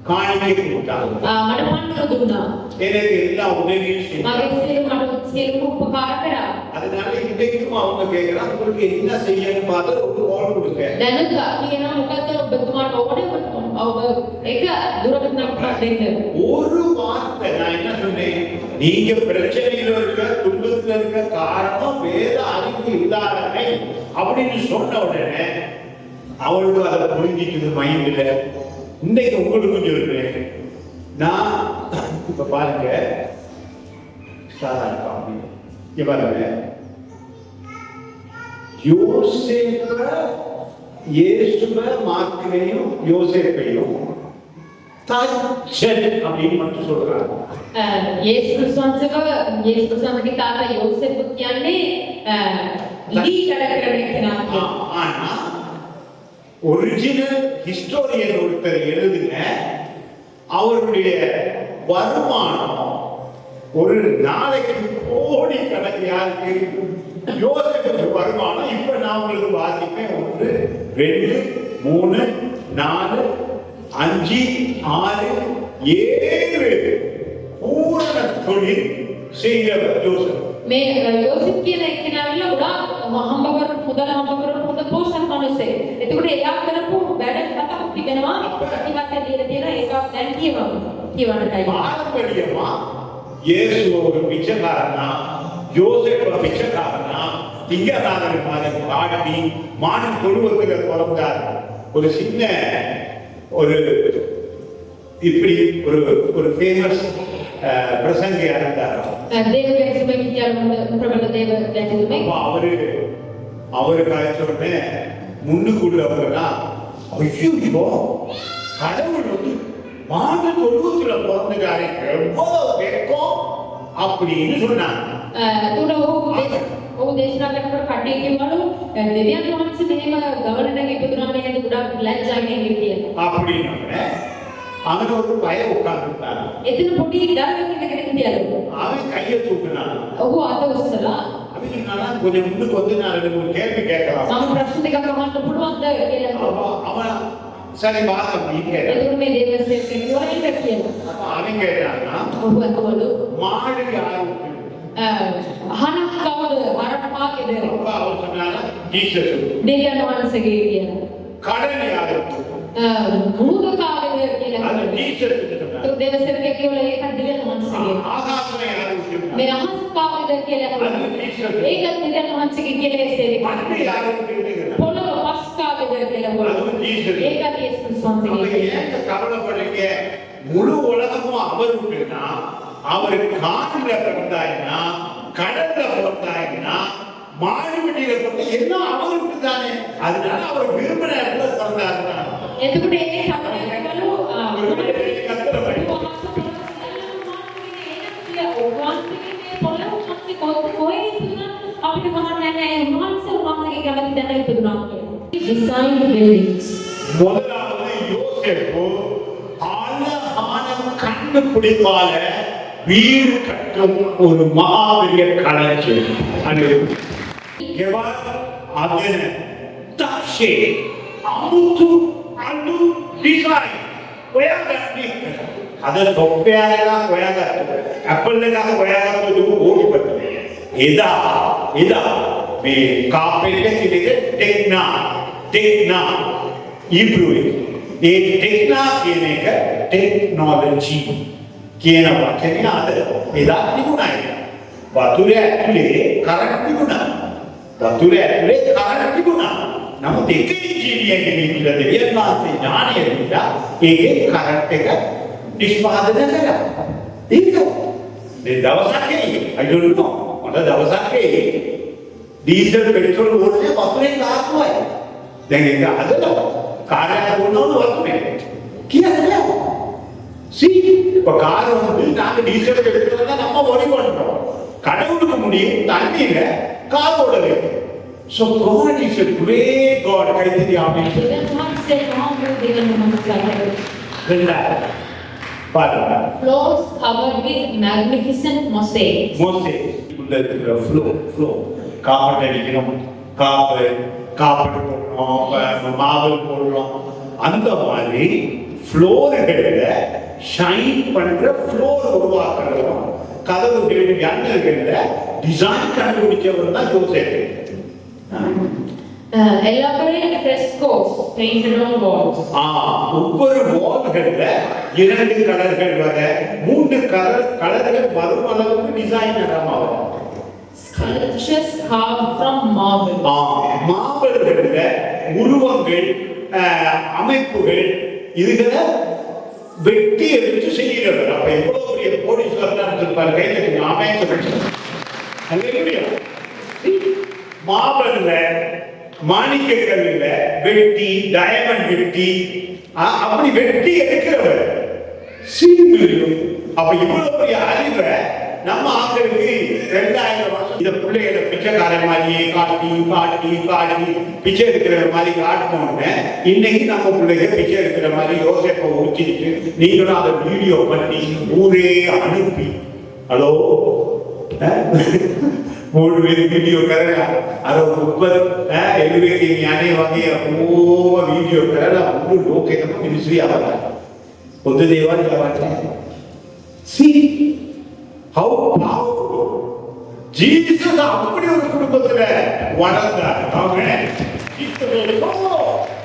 Speaker 1: காணிக்கை கொடுத்தாங்க.
Speaker 2: මට පන්සල දුන්නා.
Speaker 1: எனக்கு எல்லா உதவியும்
Speaker 2: මගේ
Speaker 1: செஞ்சாங்க.
Speaker 2: සියලුම උපකාර කරා.
Speaker 1: அதனால இன்னைக்கும் அவங்க கேக்குறாங்க, உங்களுக்கு என்ன செய்யணும் பார்த்து ஒரு கால் கொடுங்க.
Speaker 2: දැනුත් කියනවා මොකද්ද ඔබතුමාට ඕනේ ඔබ එක දුරකථනයක් දෙන්න.
Speaker 1: ஒரு வார்த்தை நான் என்ன சொன்னேன், நீங்க பிரச்சனையில இருக்க துன்பத்துல இருக்க காரணம் வேத அறிவு இல்லாதவை அப்படின்னு சொன்ன உடனே அவளுக்கு அதை புரிஞ்சிக்குது மைண்ட்ல. இன்னைக்கு உங்களுக்கு சொல்றேன், நான் இப்ப பாருங்க பாருங்க யோசேப்ப இயேசுவ மார்க்கையும் யோசேப்பையும் தச்சன் அப்படின்னு மட்டும் சொல்றாங்க.
Speaker 2: යේසුස් වහන්සේගේ තාත්තා යෝසෙෆ් කියන්නේ ලී කඩ කරගෙන කෙනා කියලා.
Speaker 1: ஆனா ஒரிஜினல் ஹிஸ்டோரியன் ஒருத்தர் எழுதின அவருடைய வருமானம் ஒரு நாளைக்கு கோடி கணக்கு யாருக்கு யோசேப்புக்கு வருமானம் இப்ப நான் உங்களுக்கு வாசிப்பேன். 1 2 3 4 5 6 7 பூரண தொழில் செய்தவர் யோசேப்.
Speaker 2: මේ යෝසෙෆ් කියන එක්කෙනාවිල්ලා ගොඩාක් හම්බ කරපු මුදල් හම්බ කරපු හොඳ පොසත් මිනිස්සෙක්. එතකොට එයා කරපු වැඩ කතාවක් තිබෙනවා. ඉතිවත් දීලා තියෙන ඒක දැන් කියවන්නටයි.
Speaker 1: பாரம்பரியமா இயேசு ஒரு பிச்சைக்காரனா, யோசேப் பிச்சைக்காரனா, திங்கராதனை மாதிரி காட்டி மான் தொழுவத்துல பிறந்தார். ஒரு சின்ன ஒரு இப்படி ஒரு ஃபேமஸ் பிரசங்கியா இருந்தார். அவரு காய்ச்ச உடனே முன்னுக்குள்ளவங்கன்னா ஐயோ கடவுள் வந்து மாட்டு தொழுவத்துல பிறந்துட்டாரு, எவ்வளவு வெட்கம் அப்படின்னு சொன்னாங்க.
Speaker 2: ඔහු දේශනා කරනකොට කඩේ කිව්වලු දෙවියන් වහන්සේ මෙහෙම ගවර්නර් ඉපදුනා නේද ගොඩක් ලැජ්ජාවෙන් කියලා.
Speaker 1: அப்படின்னு அங்க ஒரு பய உட்கார்ந்துட்டாங்க.
Speaker 2: එතන පොඩි දරුවෙක් ඉඳගෙන හිටියලු.
Speaker 1: அவன் கையை தூக்குனான்.
Speaker 2: ඔහු අත උස්සලා
Speaker 1: அவன் சொன்னானா, கொஞ்சம் முன்னுக்கு வந்து நான் ரெண்டு மூணு கேள்வி கேட்கலாம்.
Speaker 2: මම ප්‍රශ්න දෙකක් අහන්න පුළුවන්ද කියලා.
Speaker 1: அவன் சரி வா அப்படின்னு கேட்டான்.
Speaker 2: එතකොට මේ දේවස්සේ කිව්වා ඒක කියලා.
Speaker 1: அவன் கேட்டானா,
Speaker 2: ඔහු අතවලු
Speaker 1: மாடு யாருக்கு?
Speaker 2: අහනක් කවුද වරපා කෙදේ.
Speaker 1: அவன் சொன்னானா, ஜீசஸ்.
Speaker 2: දෙවියන් වහන්සේගේ කියලා.
Speaker 1: கடன் யாருக்கு?
Speaker 2: මුහුද කාගේද කියලා.
Speaker 1: அது ஜீசஸ் சொன்னான்.
Speaker 2: તો දේවස්සේ කිව්වල ඒක දෙවියන් වහන්සේගේ.
Speaker 1: ஆகாசம் யாருக்கு?
Speaker 2: මේ අහස් කාගේද කියලා.
Speaker 1: அது ஜீசஸ்.
Speaker 2: ඒක දෙවියන් වහන්සේගේ කියලා ඒසෙවි.
Speaker 1: மண்ணு யாருக்கு?
Speaker 2: පොළොව පස් කාගේද කියලා.
Speaker 1: அது ஜீசஸ்.
Speaker 2: ඒක යේසුස් වහන්සේගේ.
Speaker 1: ஏன் கவலைப்படுறீங்க? முழு உலகமும் அவருக்குன்னா, அவர் காட்டுல பிறந்தாயினா, கடல்ல பிறந்தாயினா, மாடுவெட்டியில பிறந்த எல்லாம் அவருக்கு தானே. அதனால அவர் விரும்பின இடத்துல பிறந்தாருன்னா
Speaker 2: එතකොට ඒ කතාවලු
Speaker 1: கத்திர படி
Speaker 2: අපිට ගහන්න නැහැ උන්වහන්සේ උන්වහන්සේගේ කැමති දැන ඉපදුනා කියලා.
Speaker 4: Designed buildings.
Speaker 1: முதலாவது யோசேப்பு அழகான கண்டுபிடிப்பால வீடு கட்டும் ஒரு மகாபெரிய களஞ்சியம். அது அதன் தக்ஷே அமுத்து அண்டு டிசைன் හොයාගන්නේ. අද software එකක් හොයාගත්තා. Apple එකක් හොයාගත්තොත් ඕකපත්. එදා මේ කාපට් එකේ ටෙක්නා ඉබ්‍රුවේ ඒ ටෙක්නා කියන එක ටෙක්නොලොජි කියන වචනේ අද එදා තිබුණා. වතුර ඇතුලේ කරන්ට් තිබුණා. නමුත් එක ඉංජිනේරියන්ගේ විදිහට දෙවියන් වහන්සේ ඥානය දීලා ඒකේ කරන්ට් එක නිෂ්පාදනය කළා. ඒක මේ දවසක් I don't know. මට දවසක් ඩීසල් පෙට්‍රෝල් ඕනේ වතුරෙන් ගහනවා. දැන් ඒක හදලා කාර්යයක් වුණොත් වතුරේ කියන්නේ கார் வந்து நாங்க டீசல் எடுக்கிறதா நம்ம worry பண்றோம். கடவுளுக்கு முடியும் தண்ணீர காரோட இருக்கு. So God is a great God. Kaithady ஆமென். பாருங்க.
Speaker 2: Floors covered with magnificent mosaics.
Speaker 1: உள்ள இருக்கிற flow காப்பட் அடிக்கிறோம், காப்பட் போடுறோம், மார்பிள் போடுறோம். அந்த மாதிரி ஃப்ளோர்கள ஷைன் பண்ற ஃப்ளோர் உருவாக்குறோம். கதவுகள் ஜன்னல்கள்ல டிசைன் கண்டுபிடிச்சவர் தான் Joseph.
Speaker 2: Elaborate frescoes painted on walls.
Speaker 1: ஒவ்வொரு வால்கள்ல 2 கலர்கள் வர 3 கலர்கள் வரும் அளவுக்கு டிசைன் நடமாகும்.
Speaker 2: Sculptures carved from marble.
Speaker 1: மார்பிள்கள்ல உருவங்கள், அமைப்புகள் இதுகளை வெட்டி எடுத்து செய்கிறவர். அப்ப எவ்வளவு பெரிய கோடீஸ்வரன் இருப்பார். கைது ஆமென் சொல்லுங்க. ஹல்லேலூயா. மார்பிள்ல மாணிக்கக்கல்ல வெட்டி, டயமண்ட் வெட்டி, அப்படி வெட்டி எடுக்கிறவர் சீக்கிரம். அப்ப இவ்வளவு பெரிய அறிவை நம்ம ஆட்களுக்கு 2000 வருஷம் இந்த பிள்ளைகளை பிச்சைக்காரன் மாதிரியே காட்டி பிச்சை எடுக்கிற மாதிரி காட்டணும்னு இன்னைக்கு நம்ம பிள்ளைங்க பிச்சை எடுக்கிற மாதிரி யோசிப்பை ஊற்றிட்டு நீங்களும் அதை வீடியோ பண்ணி ஊரே அனுப்பி ஹலோ मूड वीडियो करेगा अरे ऊपर एलिवे के आने वाली वो वीडियो करेगा वो लोग के तो मिनिस्ट्री आवाज खुद देवानी आवाज है सी हाउ जीसस अपनी ஒரு குடும்பத்துல வளர்ந்தார். ஆமென்.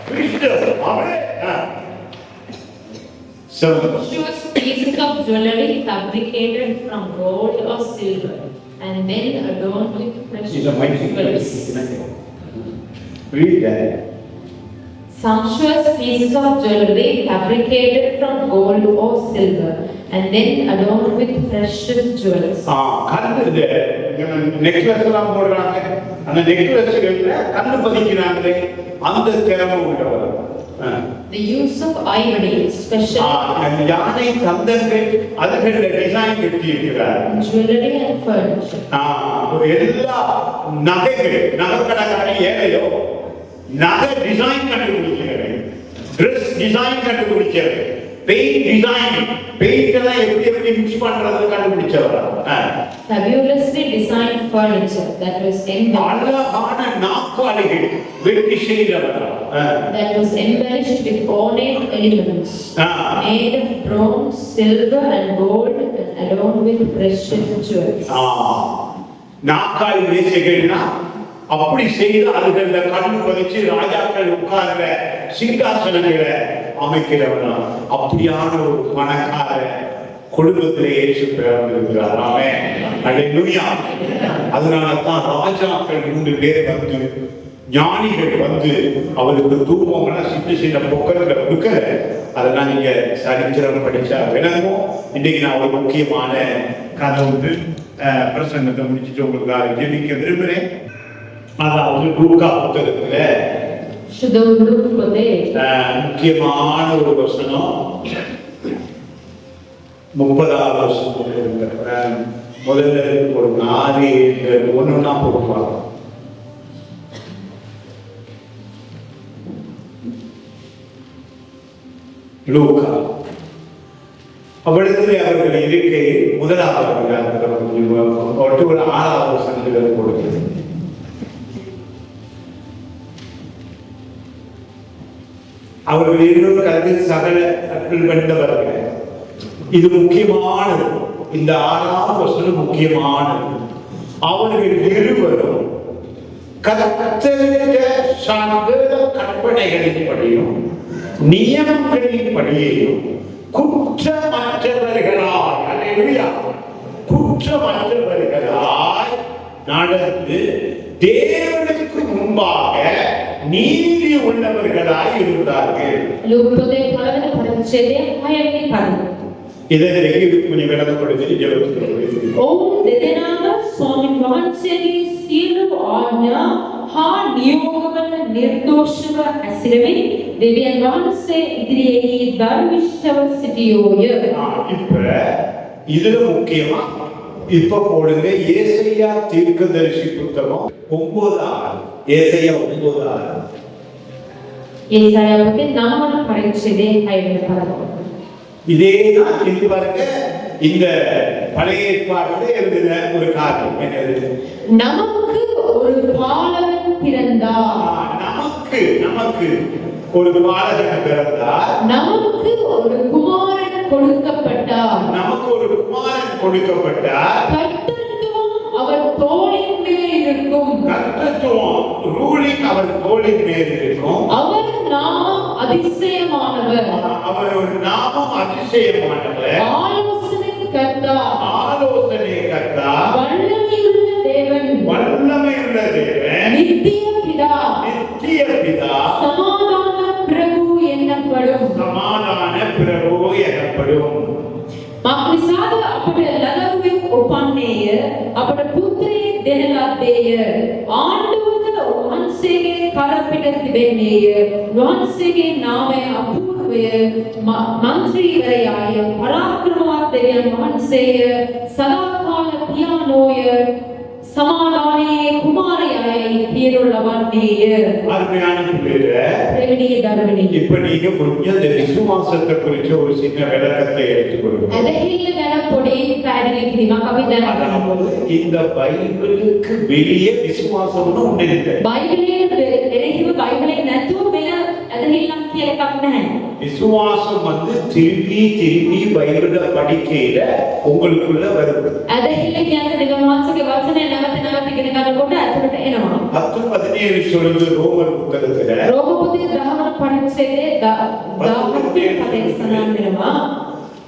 Speaker 1: கிறிஸ்து ஆமென்.
Speaker 2: Sumptuous pieces of jewelry fabricated from gold or silver and then adorned with precious jewels.
Speaker 1: Read that.
Speaker 2: Sumptuous pieces of jewelry fabricated from gold or silver and then adorned with precious jewels.
Speaker 1: கண்ணு நெக்லஸ் எல்லாம் போடுறாங்க. அந்த நெக்லஸ்ல கண்ணு பதிக்கிறாங்களே அந்த திறமை உள்ளவர்.
Speaker 2: The use of ivory, special
Speaker 1: யானை தந்தங்கள் அதுகள டிசைன் கட்டி இருக்கிறார்.
Speaker 2: jewelry and furniture.
Speaker 1: எல்லா நகைக்கடைக்கார ஏழையோ நகை டிசைன் கண்டுபிடிக்கிறாரு, ட்ரெஸ் டிசைன் கண்டுபிடிச்சாரு, பெயிண்ட் டிசைன் பெயிண்ட் எல்லாம் எப்படி மிக்ஸ் பண்றது கண்டுபிடிச்சவர்.
Speaker 2: Fabulously designed furniture that was
Speaker 1: அழகான நாற்காலிகள் வெட்டி செய்தவர்.
Speaker 2: that was embellished with ornate elements made of bronze, silver and gold and adorned with precious jewels.
Speaker 1: நாற்காலி மேசைகள்னா அப்படி செய்து அதுல கண்ணு பதிச்சு ராஜாக்கள் உட்கார்ற சிங்காசனங்களை அமைக்கிறவனா அப்படியான ஒரு பணக்கார குடும்பத்திலே இயேசு பிறந்திருக்கிறார். ஆமென். அல்லேலூயா. அதனாலதான் ராஜாக்கள் 3 பேர் வந்து ஞானிகள் வந்து அவருக்கு தூபங்கள்லாம் சின்ன பொக்கல்ல கொடுக்கல. அதெல்லாம் நீங்க சரித்திரம் படிச்சா விளங்கும். இன்னைக்கு நான் ஒரு முக்கியமான கதை வந்து பிரசங்கத்தை முடிச்சுட்டு உங்களுக்கு ஜெபிக்க விரும்புகிறேன். அதாவது லூக்கா புத்தகத்துல முக்கியமான ஒரு வசனம் 30வது வருஷம் முதல்ல ஒரு 4 ஒண்ணுன்னா போடுவாங்க. லூக்கா அவ்விடத்திலே அவர்கள் இருக்கையில் 1வது ஒரு 6வது வசனத்தில் கொடுக்கிறது. அவர்கள் இன்னொரு கருத்து சகல வென்றவர்கள். இது முக்கியமானது. இந்த 6ஆம் வசனம் முக்கியமானது. அவர்கள் இருவரும் கர்த்தருடைய சகல கற்பனைகளின்படியும் நியமங்களின்படியும் குற்றமற்றவர்களாய், அல்லேலூயா, குற்றமற்றவர்களாய் நடந்து தேவனுக்கு முன்பாக நீதி உள்ளவர்களாய் இருந்தார்கள்.
Speaker 2: ලුප්පදේ පළවෙනි පරිච්ඡේදයේ 6 වෙනි පද.
Speaker 1: இதற்கு கொஞ்சம் விளக்கப்படுத்தி ஜெபத்துக்கு
Speaker 4: ඔවුන් දෙදෙනාම ස්වාමීන් වහන්සේගේ සියලු ආඥා හා නියෝගවල නිර්දෝෂව හැසිරෙමින් දෙවියන් වහන්සේ ඉදිරියේ ධර්මිෂ්ඨව සිටියෝය.
Speaker 1: இப்ப இதுல முக்கியமா இப்ப போடுங்க ஏசாயா தீர்க்கதரிசி புத்தகம் 9 ஏசாயா 9.
Speaker 2: ඒසායාවගේ 9 වන පරිච්ඡේදයේ 6 වෙනි පද.
Speaker 1: இதேதான் இது பாருங்க, இந்த பழைய ஏற்பாட்டிலே எழுதின ஒரு காரியம் என்னது?
Speaker 2: நமக்கு ஒரு பாலகன் பிறந்தார்.
Speaker 1: நமக்கு ஒரு பாலகன் பிறந்தார்.
Speaker 2: நமக்கு ஒரு குமாரன் கொடுக்கப்பட்டார்.
Speaker 1: நமக்கு ஒரு குமாரன் கொடுக்கப்பட்டார்.
Speaker 2: கர்த்தத்துவம் அவர் தோளின் மேல் இருக்கும்.
Speaker 1: கர்த்தத்துவம் ரூலிங் அவர் தோளின் மேல் இருக்கும்.
Speaker 2: அவர் நாமம் அதிசயமானவர்.
Speaker 1: அவர் ஒரு நாமம் அதிசயமானவர்.
Speaker 2: ஆலோசனை கர்த்தா.
Speaker 1: ஆலோசனை கர்த்தா.
Speaker 2: வல்லமையுள்ள தேவன்.
Speaker 1: வல்லமையுள்ள தேவன்.
Speaker 2: நித்திய பிதா.
Speaker 1: நித்திய பிதா.
Speaker 2: சமாதான பிரபு என்னப்படும்.
Speaker 1: சமாதான பிரபு எனப்படும்.
Speaker 2: මාක්නිසාද අපට ලදරුවෙක් උපන්නේය, අපට පුත්‍රයෙක් දෙන ලද්දේය. ආණ්ඩුවද වහන්සේගේ කර පිට තිබෙන්නේය. වහන්සේගේ නාමය අපූර්වය, මන්ත්‍රීවරයාය, පරාක්‍රමවත් දෙවියන් වහන්සේය, සදාකාල පියානෝය, සමාදානයේ කුමාරයායි පියනු ලබන්නේය.
Speaker 1: அருமையான பிள்ளைகளே,
Speaker 2: ප්‍රේමණීය දරුවනි,
Speaker 1: இப்ப நீங்க கொஞ்சம் இந்த விசுவாசத்தை குறிச்ச ஒரு சின்ன விளக்கத்தை எடுத்துக்கொள்ளுங்க.
Speaker 2: ඇදහිල්ල ගැන පොඩි පැහැදිලි කිරීමක් අපි දැනගමු.
Speaker 1: அதாவது இந்த பைபிளுக்கு வெளியே விசுவாசம்னு ஒண்ணு இருக்கு.
Speaker 2: බයිබලයේ එරෙහිව බයිබලයේ නැතුව වෙන ඇදහිල්ලක් කියලා එකක් නැහැ.
Speaker 1: விசுவாசம் திரும்பி திரும்பி பைபிள படிக்கையில உங்களுக்குள்ள வருது.
Speaker 2: ඇදහිල්ල කියන්නේ දෙවියන් වහන්සේගේ වචනය නැවත නැවත ඉගෙන ගන්නකොට ඇතුළට එනවා.
Speaker 1: 10-17 சொல்லுது ரோமர் புத்தகத்துல.
Speaker 2: රෝමපුතේ 10 වන පරිච්ඡේදයේ 17 පදේ සඳහන් වෙනවා.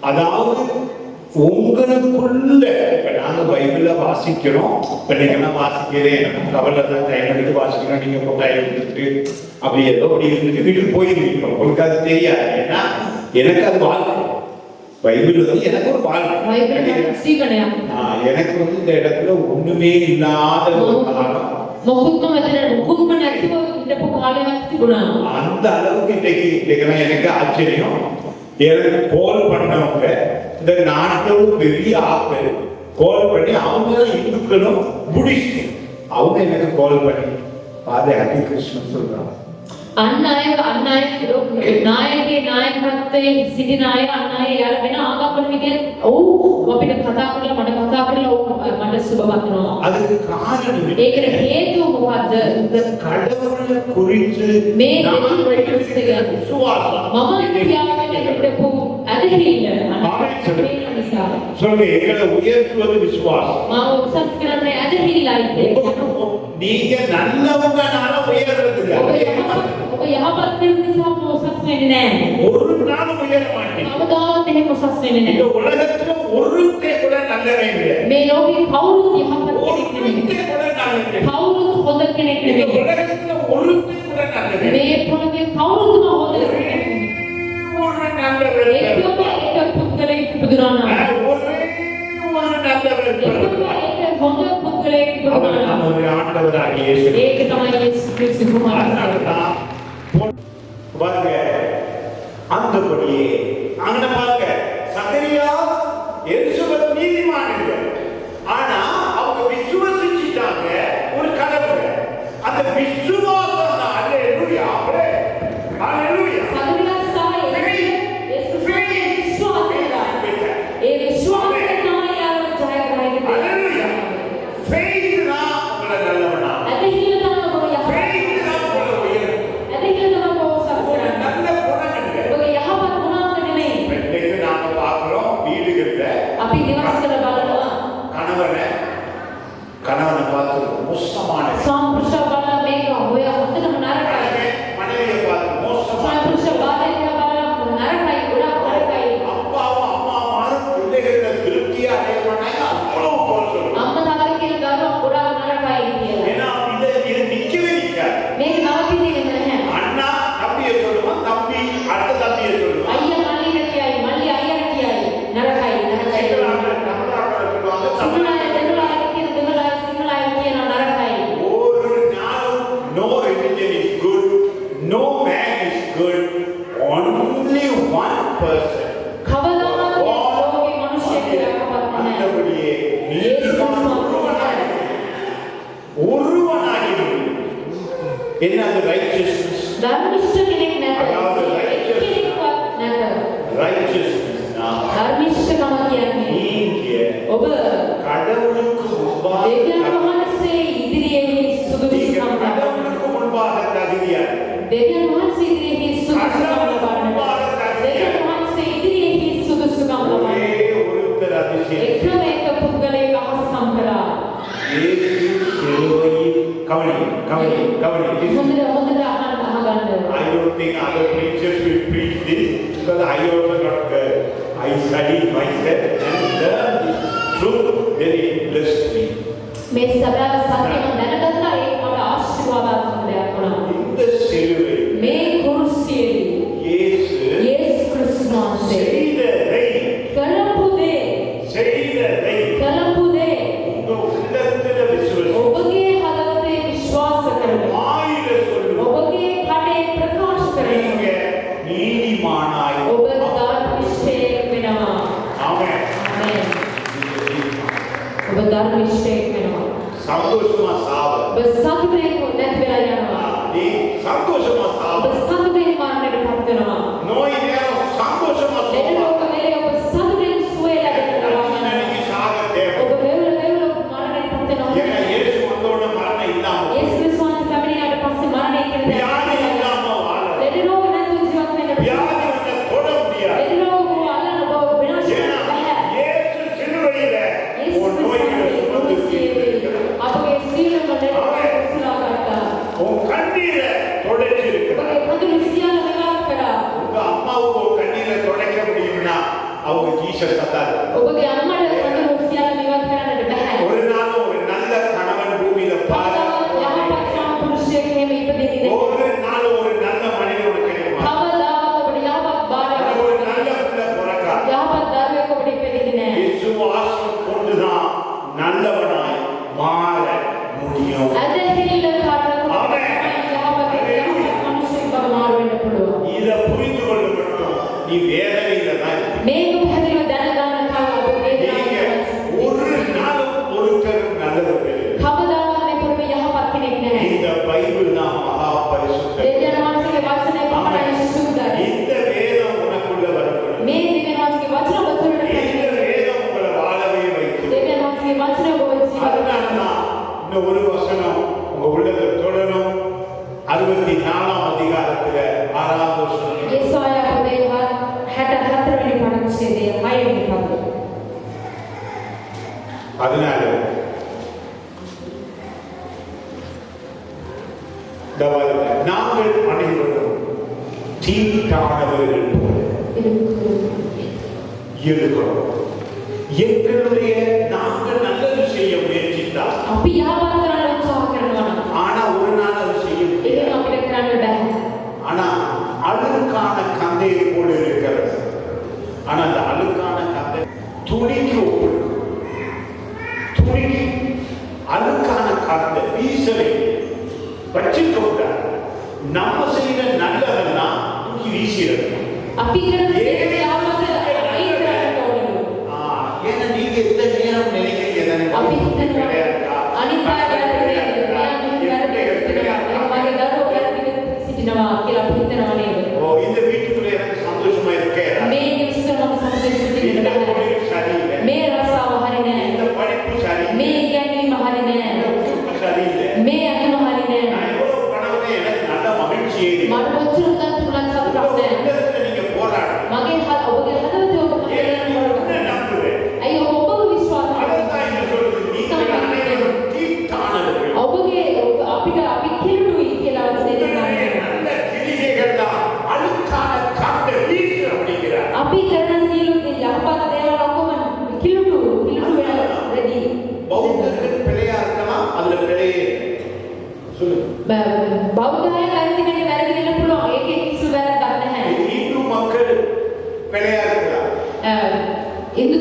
Speaker 1: அதாவது உங்களுக்குள்ள இப்ப நாங்க பைபிள வாசிக்கிறோம். இப்ப நீங்க வாசிக்கிறேன், கவலை தான் டைம் எடுத்து வாசிக்கிறோம். நீங்க டைம் எடுத்துட்டு அப்படி ஏதோ அப்படி இருந்துட்டு வீட்டுக்கு போயிருக்கீங்க. உங்களுக்கு அது தெரியாது. ஏன்னா எனக்கு அது வாழ்க்கை. பைபிள் எனக்கு ஒரு வாழ்க்கை.
Speaker 2: ජීවනයක්.
Speaker 1: எனக்கு இந்த இடத்துல ஒண்ணுமே இல்லாத ஒரு காலம்.
Speaker 2: මොකුත්ම මෙතන මොකුත්ම නැතිව ඉඳපු කාලයක් තිබුණා.
Speaker 1: அந்த அளவுக்கு இன்னைக்கு எனக்கு ஆச்சரியம். எனக்கு கோல் பண்ணவங்க இந்த நாட்டோட பெரிய ஆட்கள் கோல் பண்ணி அவங்க இந்துக்களும் புடிஸ்ட் அவங்க எனக்கு கோல் பண்ணி பாரு ஹரி கிருஷ்ணன் சொல்றாங்க.
Speaker 2: අන්න අය නායකගේ නායකත්වයේ සිටින අය අන්න අය යාළ වෙන ආගම්වල විදියට ඔව් අපිට කතා කරලා මට කතා කරලා ඔව් මට සුබවත් වෙනවා.
Speaker 1: அதுக்கு காரணம்
Speaker 2: ඒකට හේතුව මොකද්ද?
Speaker 1: இந்த கடவுளை குறித்து
Speaker 2: මේ
Speaker 1: நாம்
Speaker 2: දෙවි
Speaker 1: வைத்திருக்கிற விசுவாசம்.
Speaker 2: මම කියාගෙන හිටපු ඇදහිල්ල
Speaker 1: சொல்லுங்க, எங்களை உயர்த்துவது விசுவாசம்.
Speaker 2: මාව උසස් කරන්නේ ඇදහිල්ලයි.
Speaker 1: நீங்க நல்லவங்கனால உயர்றது இல்ல.
Speaker 2: ඔබ යහපත් වෙන නිසා උසස් වෙන්නේ නැහැ.
Speaker 1: ஒரு நாள் உயர மாட்டீங்க.
Speaker 2: කවදාවත් එහෙම උසස් වෙන්නේ
Speaker 1: இந்த
Speaker 2: නැහැ.
Speaker 1: உலகத்துல ஒருத்தே கூட நல்லவே இல்லை.
Speaker 2: මේ ලෝකේ කවුරුත් යහපත් කෙනෙක් නෙමෙයි.
Speaker 1: ஒருத்தே கூட நல்லவே இல்லை.
Speaker 2: කවුරුත් හොඳ කෙනෙක්
Speaker 1: இந்த
Speaker 2: නෙමෙයි.
Speaker 1: உலகத்துல ஒருத்தே கூட நல்லவே இல்லை.
Speaker 2: මේ පොළවේ කවුරුත් හොඳ කෙනෙක් නෙමෙයි.
Speaker 1: ஒரு நல்லவர்
Speaker 2: ඒකම එක පුද්ගලයෙක් ඉපදුනා නම්
Speaker 1: ஒரே ஒரு நல்லவர்
Speaker 2: ඒකම එක හොඳ පුද්ගලයෙක් ඉපදුනා
Speaker 1: அவர்
Speaker 2: නම්
Speaker 1: நம்முடைய ஆண்டவராகிய இயேசு.
Speaker 2: ඒක තමයි යේසුස් ක්‍රිස්තුස් කුමාරයා.
Speaker 1: அதனாலதான் பாருங்க, அந்தபடியே அங்க பாருங்க, சகரியா எலிசபெத் நீதிமான்கள். ஆனா அவங்க விசுவாசிச்சிட்டாங்க ஒரு கடவுளை. அந்த விசுவாசம் தான். அல்லேலூயா, அல்லேலூயா.
Speaker 2: සකරියා සහ යේසුස් විශ්වාසය කරා. ඒ විශ්වාසය තමයි යාව ජයග්‍රහණය කරන්නේ.
Speaker 1: அல்லேலூயா. faith தான் உங்களை நல்லவனா.
Speaker 2: ඇදහිල්ල තමයි ඔබ යහපත්.
Speaker 1: faith தான் உங்களை உயர்த்தும்.
Speaker 2: ඇදහිල්ල තමයි ඔබ උසස්
Speaker 1: ஒரு
Speaker 2: කරන්නේ.
Speaker 1: நல்ல person.
Speaker 2: කවදාවත් ලෝකේ මිනිස්සෙක් යහපත් නැහැ.
Speaker 1: அந்தபடியே நீதிமான் ஒருவனாகி என்ன அது righteousness?
Speaker 2: ධර්මිෂ්ඨ කෙනෙක් නැත. එක්කෙනෙක්වත් නැත.
Speaker 1: righteousness
Speaker 2: ධර්මිෂ්ඨකම කියන්නේ
Speaker 1: நீங்க
Speaker 2: ඔබ
Speaker 1: கடவுளுக்கு முன்பாக
Speaker 2: දෙවියන් වහන්සේ ඉදිරියේ සුදුසුකම් ලබන
Speaker 1: கடவுளுக்கு முன்பாக தகுதியான
Speaker 2: දෙවියන් වහන්සේ ඉදිරියේ සුදුසුකම් ලබන දෙවියන් වහන්සේ ඉදිරියේ සුදුසුකම් ලබන
Speaker 1: ஒரே ஒருத்தர் அதிசயம்
Speaker 2: එකම එක පුද්ගලයෙක් අවසන් කළා.
Speaker 1: இயேசு சிலுவையில் கவனி
Speaker 2: හොඳට අහගන්න.
Speaker 1: I don't think other preachers will preach this because I also got I studied myself and learned this truth. Then it blessed me.
Speaker 2: මේ සබාව සත්‍යම දැනගත්තා. ඒක මට ආශිර්වාදයක් දෙයක් වුණා.
Speaker 1: இந்த சிலுவை
Speaker 2: මේ කුරුසියේ
Speaker 1: இயேசு
Speaker 2: යේසුස් ක්‍රිස්තුස් වහන්සේ
Speaker 1: செய்ததை
Speaker 2: කරපු දේ
Speaker 1: உங்க உள்ளத்துல விசுவாசம்
Speaker 2: ඔබගේ හදවතේ විශ්වාස කරගන්න.
Speaker 1: வாயில சொல்லுவோம்
Speaker 2: ඔබගේ කටේ ප්‍රකාශ කරන්න.
Speaker 1: நீங்க நீதிமானாய்
Speaker 2: ඔබ ධර්මිෂ්ඨයෙක් වෙනවා.
Speaker 1: ஆமென்.
Speaker 2: ආමේන්. ඔබ ධර්මිෂ්ඨයෙක් වෙනවා.
Speaker 1: சந்தோஷமா சாவ
Speaker 2: ඔබ සතුටෙන් නැත් වෙලා යනවා.
Speaker 1: நீ சந்தோஷமா சாவ
Speaker 2: ඔබ සතුටෙන් මරණයට පත් වෙනවා.
Speaker 1: நோய் நேரம் சந்தோஷமா
Speaker 2: ලෙඩ
Speaker 1: சாவ
Speaker 2: රෝග වේලේ ඔබ සතුටෙන් සුවය ලැබෙනවා.
Speaker 1: நீங்க சாக தேவை
Speaker 2: ඔබ වේල මරණයට පත්
Speaker 1: ஏன்னா
Speaker 2: වෙනවා.
Speaker 1: இயேசு வந்தோட மரணம் இல்லாம
Speaker 2: යේසුස් වහන්සේ පැමිණියාට පස්සේ මරණය කියන දේ
Speaker 1: வியாதி இல்லாம வாழ
Speaker 2: ලෙඩ රෝග නැතුව ජීවත් වෙන්න බැහැ.
Speaker 1: வியாதி வந்து தொட முடியாது
Speaker 2: ලෙඩ රෝග අල්ලන්න ඔබ විනාශ
Speaker 1: ஏன்னா
Speaker 2: කරන්න බැහැ.
Speaker 1: இயேசு சிலுவையில உன் நோய்களை சுமந்து தீர்த்திருக்கிறார்.
Speaker 2: අපගේ සීලම ලෙඩ කුසලා ගත්තා.
Speaker 1: உன் கண்ணீரை தொடச்சி இருக்கிறார்.
Speaker 2: ඔබගේ කඳුළු සියල්ල විනාශ කළා.
Speaker 1: உங்க அம்மாவுக்கு ஒரு கண்ணீரை துடைக்க முடியும்னா அவங்க ஜீசஸ் தான்.
Speaker 2: ඔබගේ අම්මට කඳුළු සියල්ල විනාශ කරන්නට බැහැ.
Speaker 1: ஒரு நாள் ஒரு நல்ல கணவன் பூமியில பாரு.
Speaker 2: යහපත් සම්පුරුෂයෙක් එහෙම ඉපදෙන්නේ නැහැ.
Speaker 1: ஒரு நாள் ஒரு நல்ல மனிதன் உனக்கு கிடைப்பான்.
Speaker 2: කවදාවත් ඔබට යහපත් භාර්යාවක්
Speaker 1: ஒரு நல்ல பிள்ளை பிறக்கா.
Speaker 2: යහපත් දරුවෙක් ඔබට ඉපදෙන්නේ නැහැ.
Speaker 1: விசுவாசம் கொண்டுதான் நல்லவனாய் மாற முடியும்.
Speaker 2: ඇදහිල්ල කාටවත්
Speaker 1: ආමේන්.
Speaker 2: යහපත් මිනිසෙක් බව මාරු වෙන්න පුළුවන්.
Speaker 1: இத புரிந்து கொள்ள மட்டும் நீ வேதனையில தான் இருக்க.
Speaker 2: මේක පැහැදිලිව දැනගන්න කලින් ඔබ
Speaker 1: நீங்க
Speaker 2: වේදනාවක්
Speaker 1: ஒரு நாள் ஒருத்தரும் நல்லவர்கள்.
Speaker 2: කවදාවත් මේ පුරුම යහපත් කෙනෙක් නැහැ.
Speaker 1: இந்த பைபிள் தான் மகா பரிசுத்தம்.
Speaker 2: දෙවියන් වහන්සේගේ වචනේ පමණයි සුදුයි.
Speaker 1: இந்த வேதம் உனக்குள்ள வரணும்.
Speaker 2: මේ දෙවියන් වහන්සේගේ වචන ඔබ තුළට
Speaker 1: இந்த
Speaker 2: පැමිණෙනවා.
Speaker 1: வேதம் உங்களை வாழவே வைக்கும்.
Speaker 2: දෙවියන් වහන්සේගේ වචන ඔබ ජීවත්
Speaker 1: அதனாலதான் இந்த ஒரு வசனம் உங்க உள்ளத்தை தொடரும். 64ஆம் அதிகாரத்துல 6வது வசனம்.
Speaker 2: යෙසායා පොතේ 64 වෙනි පරිච්ඡේදයේ 6 වෙනි පදය.
Speaker 1: அதனால நாங்கள் அனைவரும் தீட்டானவர்கள் போல இருக்கிறோம். எங்களுடைய நாங்கள் நல்லது செய்ய முயற்சித்தால்
Speaker 2: අපි යහපත් කරන්න උත්සාහ කරනවා නම්
Speaker 1: ஆனா ஒரு நாள் அது செய்ய
Speaker 2: ඒක
Speaker 1: முடியாது.
Speaker 2: අපිට කරන්න බැහැ.
Speaker 1: ஆனா அழுக்கான கந்தையை போல இருக்கிறது. ஆனா அந்த அழுக்கான கந்தை துணிக்கு ஒப்பிடும். துணிக்கு அழுக்கான கந்தை வீசலை வச்சுக்க கூடாது. நம்ம செய்த நல்லதெல்லாம் தூக்கி வீசிடுறது.
Speaker 2: අපි කරන සියලු යහපත අයින් කරන්න ඕනේ.
Speaker 1: ஏன்னா நீங்க எந்த நேரம் நினைக்கிறீங்க தானே?
Speaker 2: අපි හිතනවා අනිත් අය වැරදි මගේ දරුවෝ වැරදි සිටිනවා කියලා අපි හිතනවා නේද?
Speaker 1: ஓ இந்த வீட்டுக்குள்ள எனக்கு சந்தோஷமா இருக்கே.
Speaker 2: මේ නිවසේම සතුටින් සිටින්න
Speaker 1: இந்த
Speaker 2: බැහැ.
Speaker 1: தொழில் சரியில்லை.
Speaker 2: මේ රසාව හරි
Speaker 1: இந்த
Speaker 2: නැහැ.
Speaker 1: படிப்பு சரியில்லை.
Speaker 2: මේ ඉගැන්වීම හරි
Speaker 1: இந்த
Speaker 2: නැහැ.
Speaker 1: உடுப்பு சரியில்லை.
Speaker 2: මේ අඳුම හරි නැහැ.
Speaker 1: நான் எவ்வளவு பணமே எனக்கு நல்ல மகிழ்ச்சியே இல்லை.
Speaker 2: මට කොච්චර උදන් තුනක් සතුටක්
Speaker 1: உங்க
Speaker 2: නැහැ.
Speaker 1: உள்ளத்துல நீங்க போராடுங்க.
Speaker 2: මගේ ඔබගේ හදවතේ ඔබ
Speaker 1: ஏன்னா நீ
Speaker 2: කතා
Speaker 1: ஒண்ணு நம்புவேன்.
Speaker 2: ඇයි ඔබව විශ්වාස
Speaker 1: அதைத்தான் இங்க சொல்லுது. நீங்கள் அனைவரும் தீட்டானவர்கள்.
Speaker 2: ඔබගේ අපිට අපි කිලුණුයි කියලා වචනේ
Speaker 1: உங்களுடைய
Speaker 2: තියෙනවා.
Speaker 1: நல்ல கிரியைகள் தான் அழுக்கான கந்தை வீசு அப்படிங்கிறார்.
Speaker 2: අපි කරන සියලු යහපත් දේවල් ඔක්කොම කිලුණු වෙන රෙදි.
Speaker 1: பௌத்தர்கள் பிழையா இருக்கலாம், அதுல பிழையே இல்லை. சொல்லுங்க.
Speaker 2: බෞද්ධය වැරදි වෙන්න පුළුවන්. ඒකේ කිසි වැරද්දක් නැහැ.
Speaker 1: இந்து மக்கள் பிழையா இருக்கலாம்.
Speaker 2: හින්දු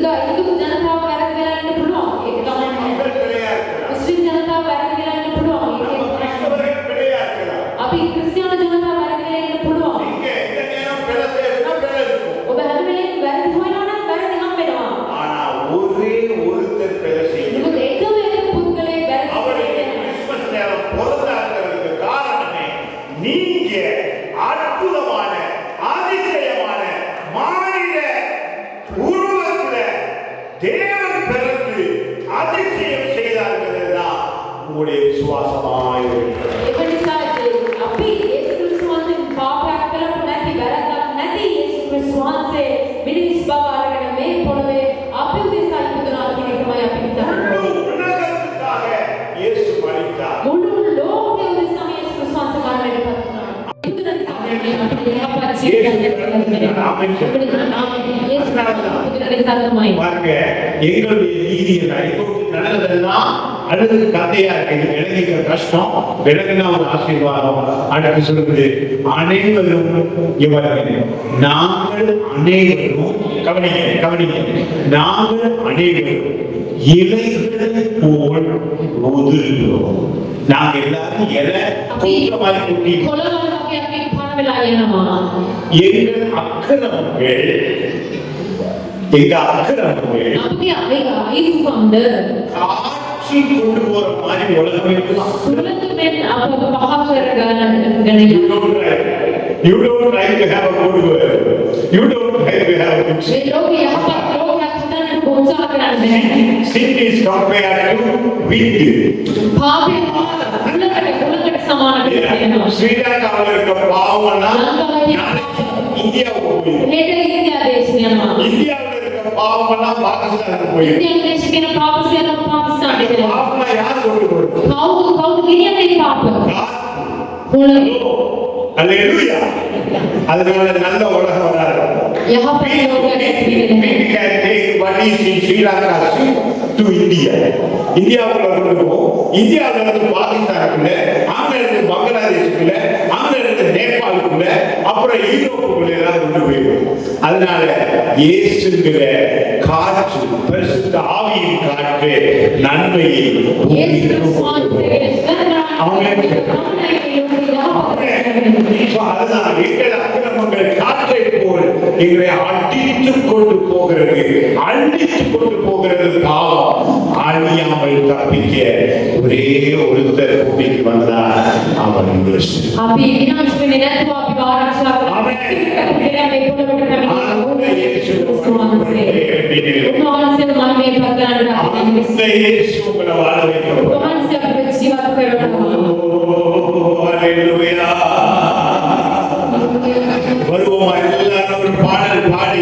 Speaker 2: ජනතාව වැරදි වෙලා ඉන්න පුළුවන්. ඒක තමයි නැහැ.
Speaker 1: மக்கள் பிழையா இருக்கலாம்.
Speaker 2: මුස්ලිම් ජනතාව වැරදි වෙලා ඉන්න පුළුවන්.
Speaker 1: நம்ம
Speaker 2: ඒක
Speaker 1: கிறிஸ்தவர்கள் பிழையா இருக்கலாம்.
Speaker 2: අපි ක්‍රිස්තියානි ජනතාව වැරදි වෙලා ඉන්න පුළුවන්.
Speaker 1: நீங்க எந்த நேரம் பிழை தேவைன்னா பிழை இருக்கும்.
Speaker 2: ඔබ හැම වහන්සේ මිනිස් බව අරගෙන මේ පොළවේ අපි උදෙසා ඉපදුනා කියන එකමයි අපි හිතන්නේ.
Speaker 1: உலகத்துக்காக இயேசு மரித்தார்.
Speaker 2: මුළු ලෝකෙ උදෙසා යේසුස් වහන්සේ මරණයට පත් වුණා.
Speaker 1: பாருங்க, எங்களுடைய நீதியை நடந்ததெல்லாம் அடுத்து கதையா இருக்கு. விலகிக்க கஷ்டம், விலகினா ஒரு ஆசீர்வாதம். அடுத்து சொல்லுது, அனைவரும் இவர்கள் நாங்கள் அனைவரும் கவனிங்க நாங்கள் அனைவரும் இலைகளை போல் உதிர்கிறோம். நாங்க எல்லாரும் இலை கொத்த மாதிரி கொட்டி எங்கள் அக்கிரமங்கள் காட்சி கொண்டு போற மாதிரி உலகம் இருக்கலாம். You don't like to have a good word. You don't like to have a good sin. Sin is compared to wind. ஸ்ரீலங்காவில் இருக்க பாவம்னா இந்தியாவுக்கு போயிடும். இந்தியாவில் இருக்க பாவம்னா பாகிஸ்தானுக்கு போயிடும். பாவம்னா யார் கொண்டு போயிடும்? அல்லேலூயா. அதனால நல்ல உலகம் வராது. இந்தியாவுக்குள்ள கொண்டுவோம். இந்தியாவுல இருந்து பாகிஸ்தானுக்குள்ள, அங்க இருந்து பங்களாதேஷுக்குள்ள, அங்க இருந்து நேபாளுக்குள்ள, அப்புறம் யூரோப்புக்குள்ள எல்லாம் கொண்டு போயிடும். அதனால இயேசுங்கிற காற்று, பரிசுத்த ஆவியின் காற்று நன்மையை அதுதான் எங்கள் அக்கிரமங்கள் காற்றை போல் எங்களை அடித்துக் கொண்டு போகிறது, அழித்துக் கொண்டு போகிறது. பாவம் அழியாமல் தப்பிக்க ஒரே ஒருத்தர் பூமிக்கு வந்தார், அவர் இயேசு. வருவோமா எல்லாரும் ஒரு பாடல் பாடி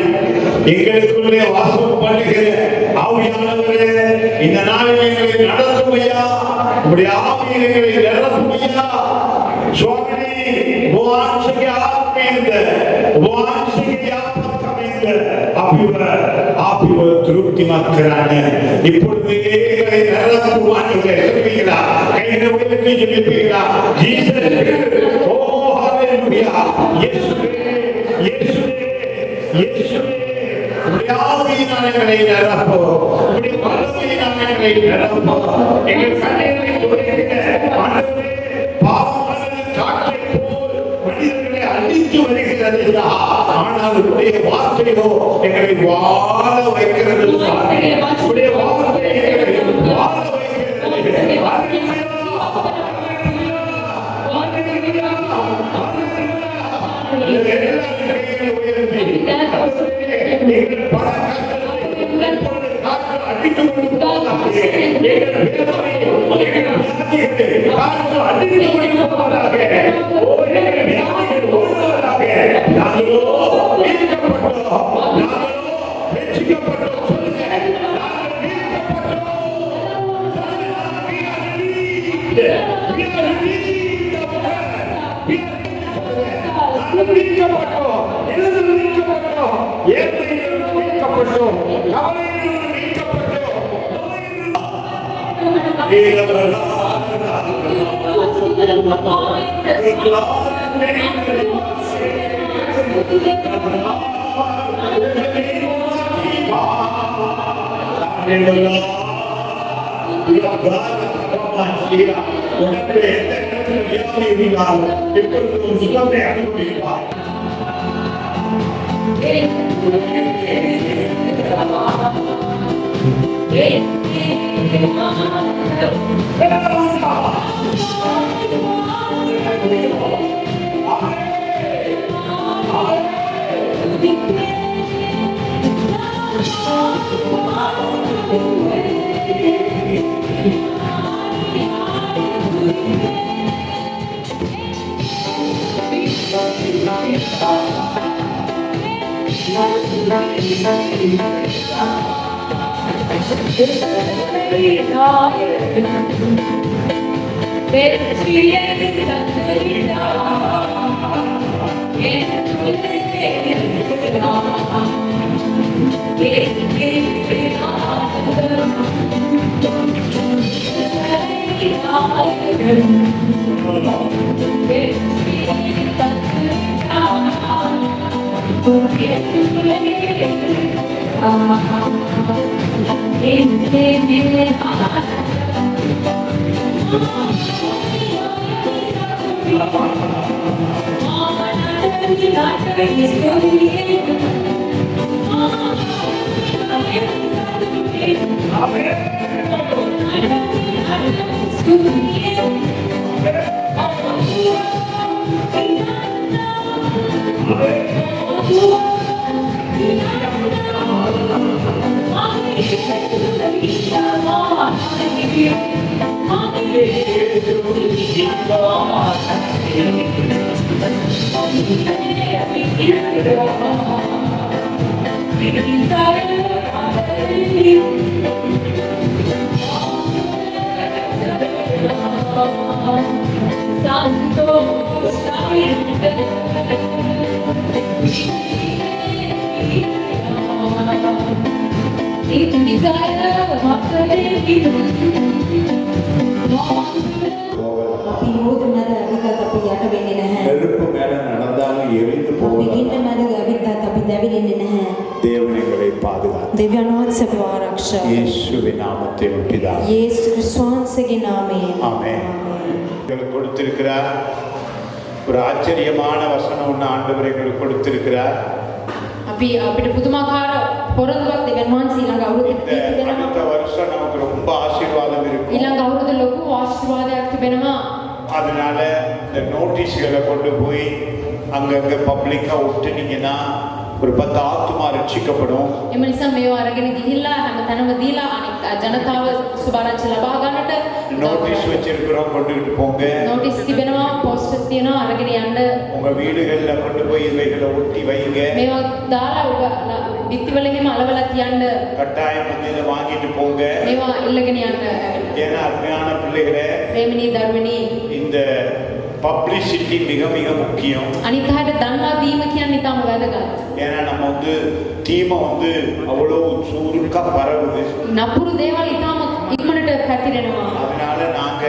Speaker 1: எங்களுக்குள்ளே வாசம் பண்ணுகிற ஆவியானவரே, இந்த நாளில் எங்களை நடத்தும் ஐயா, உங்களுடைய ஆவியில் எங்களை நிரப்பும் ஐயா. சுவாமி உபவாசிக்க ஆத்மீந்த உபவாசிக்க ஆபிவ திருப்தி மாத்துகிறாங்க. இப்பொழுது எங்களை நிரப்புவான்னு சொல்லுவீங்களா? கையில உயர்த்தி சொல்லிப்பீங்களா? ஜீசஸ், ஓ ஹalleluya, இயேசுவே இயேசுவே இயேசுவே, உம்முடைய ஆவியினால் எங்களை நிரப்பு, உம்முடைய வல்லமையினால் எங்களை நிரப்பு. எங்கள் கண்களை துடைக்க ஆண்டவரே, பாவமானது காற்றை போல் மனிதர்களை அழித்து வருகிறது. ஆனால் உம்முடைய வார்த்தையோ எங்களை வாழ வைக்கிறது. உம்முடைய வார்த்தை எங்களை வாழ வைக்கிறது.
Speaker 5: අපි මොහොත මැද ඇවිත් අපි යට වෙන්නේ නැහැ.
Speaker 1: நெருப்பு மேல நடந்தாலும் எரிந்து
Speaker 5: අපි
Speaker 1: போவதில்லை.
Speaker 5: ගින්න මැද ඇවිත් අපි දැවෙන්නේ නැහැ.
Speaker 1: தேவன் எங்களை பாதுகாத்து
Speaker 5: දෙවියන් වහන්සේව ආරක්ෂා.
Speaker 1: இயேசுவின் நாமத்தில் பிதாவே.
Speaker 5: යේසුස් ක්‍රිස්තුස් වහන්සේගේ නාමයෙන්.
Speaker 1: ஆமென். எங்களுக்கு கொடுத்திருக்கிறார் ஒரு ஆச்சரியமான வசனம் ஒன்று ஆண்டவர் எங்களுக்கு கொடுத்திருக்கிறார்.
Speaker 3: අපි අපිට පුදුමාකාර පොරොන්දුවක් දෙවියන් වහන්සේ ඊළඟ අවුරුද්දේ
Speaker 1: இந்த
Speaker 3: තිබෙනවා.
Speaker 1: அடுத்த வருஷம் நமக்கு ரொம்ப ஆசீர்வாதம் இருக்கும்.
Speaker 3: ඊළඟ අවුරුද්ද ලොකු ආශිර්වාදයක් තිබෙනවා.
Speaker 1: அதனால இந்த நோட்டீஸ்களை கொண்டு போய் அங்கங்க பப்ளிக்கா ஒட்டுனீங்கன்னா ஒரு 10 ஆத்துமா ரட்சிக்கப்படும்.
Speaker 3: එම නිසා මේව අරගෙන ගිහිල්ලා හැම තැනම දීලා අනිත් ජනතාව සුභාරංචි ලබා ගන්නට
Speaker 1: நோட்டீஸ் வச்சிருக்கிறோம், கொண்டுகிட்டு போங்க.
Speaker 3: නෝටිස් තිබෙනවා, පෝස්ටර්ස් තියෙනවා, අරගෙන යන්න.
Speaker 1: உங்க வீடுகள்ல கொண்டு போய் இவைகளை ஒட்டி வைங்க.
Speaker 3: මේවා දාලා ඔබ පිටිවල එහෙම අලවලා තියන්න.
Speaker 1: கட்டாயம் வந்து இதை வாங்கிட்டு போங்க.
Speaker 3: මේවා ඉල්ලගෙන යන්න.
Speaker 1: ஏன்னா அருமையான பிள்ளைகளே,
Speaker 3: ප්‍රේමණී දරුවනි,
Speaker 1: இந்த பப்ளிசிட்டி மிக மிக முக்கியம்.
Speaker 3: අනිත් අයට දන්වා දීම කියන්නේ ඉතාම වැදගත්.
Speaker 1: ஏன்னா நம்ம வந்து தீமை வந்து அவ்வளவு சுருக்கா பரவுது.
Speaker 3: නපුරු දේවල් ඉතාම ඉක්මනට පැතිරෙනවා.
Speaker 1: அதனால நாங்க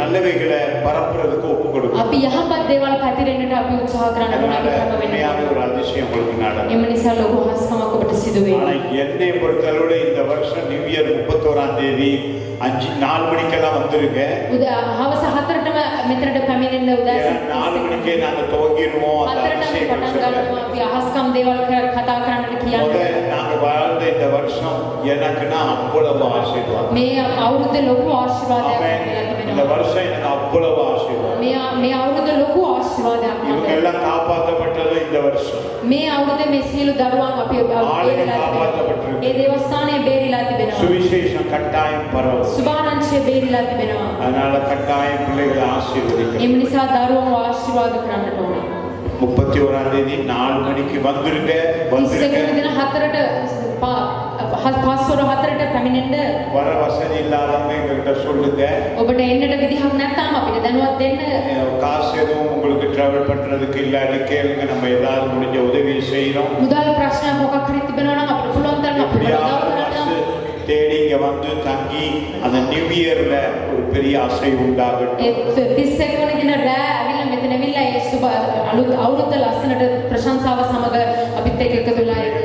Speaker 1: நல்லவைகளை பரப்புறதுக்கு ஒப்பு கொடுக்கணும்.
Speaker 3: අපි යහපත් දේවල් පැතිරෙන්නට අපි උත්සාහ කරන්න ඕනේ.
Speaker 1: அதனால
Speaker 3: ඒක තමයි
Speaker 1: உண்மையான
Speaker 3: වෙන්නේ.
Speaker 1: ஒரு அதிசயம் உங்களுக்கு நடக்கும்.
Speaker 3: එම නිසා ලොකු හස්කමක් ඔබට සිදු
Speaker 1: ஆனா
Speaker 3: වෙනවා.
Speaker 1: என்னை பொறுத்தளவுல இந்த வருஷம் நியூ இயர் 31ஆம் தேதி 4 மணிக்கெல்லாம் வந்துருங்க.
Speaker 3: උදා හවස 4ටම මෙතනට පැමිණෙන්න
Speaker 1: ஏன்னா
Speaker 3: උදෑසන
Speaker 1: 4 මணிக்கே நாங்க துவங்கிடுவோம் அந்த
Speaker 3: 4ටම
Speaker 1: அபிஷேகம்
Speaker 3: පටන්
Speaker 1: சொல்ல.
Speaker 3: ගන්නවා. අපි අහස්කම් දේවල් කතා කරන්නට කියන්නේ.
Speaker 1: நாங்க வாழ்ந்த இந்த வருஷம் எனக்குன்னா அவ்வளவு ஆசீர்வாதம்.
Speaker 3: මේ අවුරුද්ද ලොකු ආශිර්වාදයක්
Speaker 1: ஆமென்.
Speaker 3: කියලා
Speaker 1: இந்த
Speaker 3: තිබෙනවා.
Speaker 1: வருஷம் எனக்கு அவ்வளவு ஆசீர்வாதம்.
Speaker 3: මේ අවුරුද්ද ලොකු ආශිර්වාදයක්
Speaker 1: இவங்க
Speaker 3: මට.
Speaker 1: எல்லாம் காப்பாற்றப்பட்டது இந்த வருஷம்.
Speaker 3: මේ අවුරුද්දේ මේ සියලු දරුවන් අපි
Speaker 1: ආලය
Speaker 3: බේරිලා
Speaker 1: කාපාතපටිරු.
Speaker 3: තිබෙනවා. ඒ දේවස්ථානයේ බේරිලා තිබෙනවා.
Speaker 1: சுவிசேஷம் கட்டாயம் பரவும்.
Speaker 3: සුභාරංචිය බේරිලා තිබෙනවා.
Speaker 1: அதனால கட்டாயம் பிள்ளைகளை ஆசீர்வதிக்கும்.
Speaker 3: එම නිසා දරුවන්ව ආශිර්වාද කරන්නට ඕනේ.
Speaker 1: 31ஆம் தேதி 4 மணிக்கு வந்துருங்க.
Speaker 3: 31 වෙනි දින 4ට පාස්වර 4ට පැමිණෙන්න.
Speaker 1: வர வசதி இல்லாதவங்க எங்ககிட்ட சொல்லுங்க.
Speaker 3: ඔබට එන්නට විදිහක් නැත්නම් අපිට දැනුවත් දෙන්න.
Speaker 1: காசு எதுவும் உங்களுக்கு டிராவல் பண்றதுக்கு இல்லாட்டி கேளுங்க, நம்ம ஏதாவது முடிஞ்ச உதவியை செய்யறோம்.
Speaker 3: මුදල් ප්‍රශ්නයක් මොකක් හරි තිබෙනවා නම් අපිට පුළුවන් තරම් අපිට උදව්
Speaker 1: எப்படியாவது
Speaker 3: කරන්න.
Speaker 1: பஸ் தேடி இங்க வந்து தங்கி அந்த நியூ இயர்ல ஒரு பெரிய ஆசை உண்டாகட்டும்.
Speaker 3: 31 වෙනි දින රෑ ඇවිල්ලා මෙතන ඇවිල්ලා ඒ සුබ අලුත් අවුරුද්ද ලස්සනට ප්‍රශංසාව සමග අපිත් එක්ක එකතු වෙලා ඒක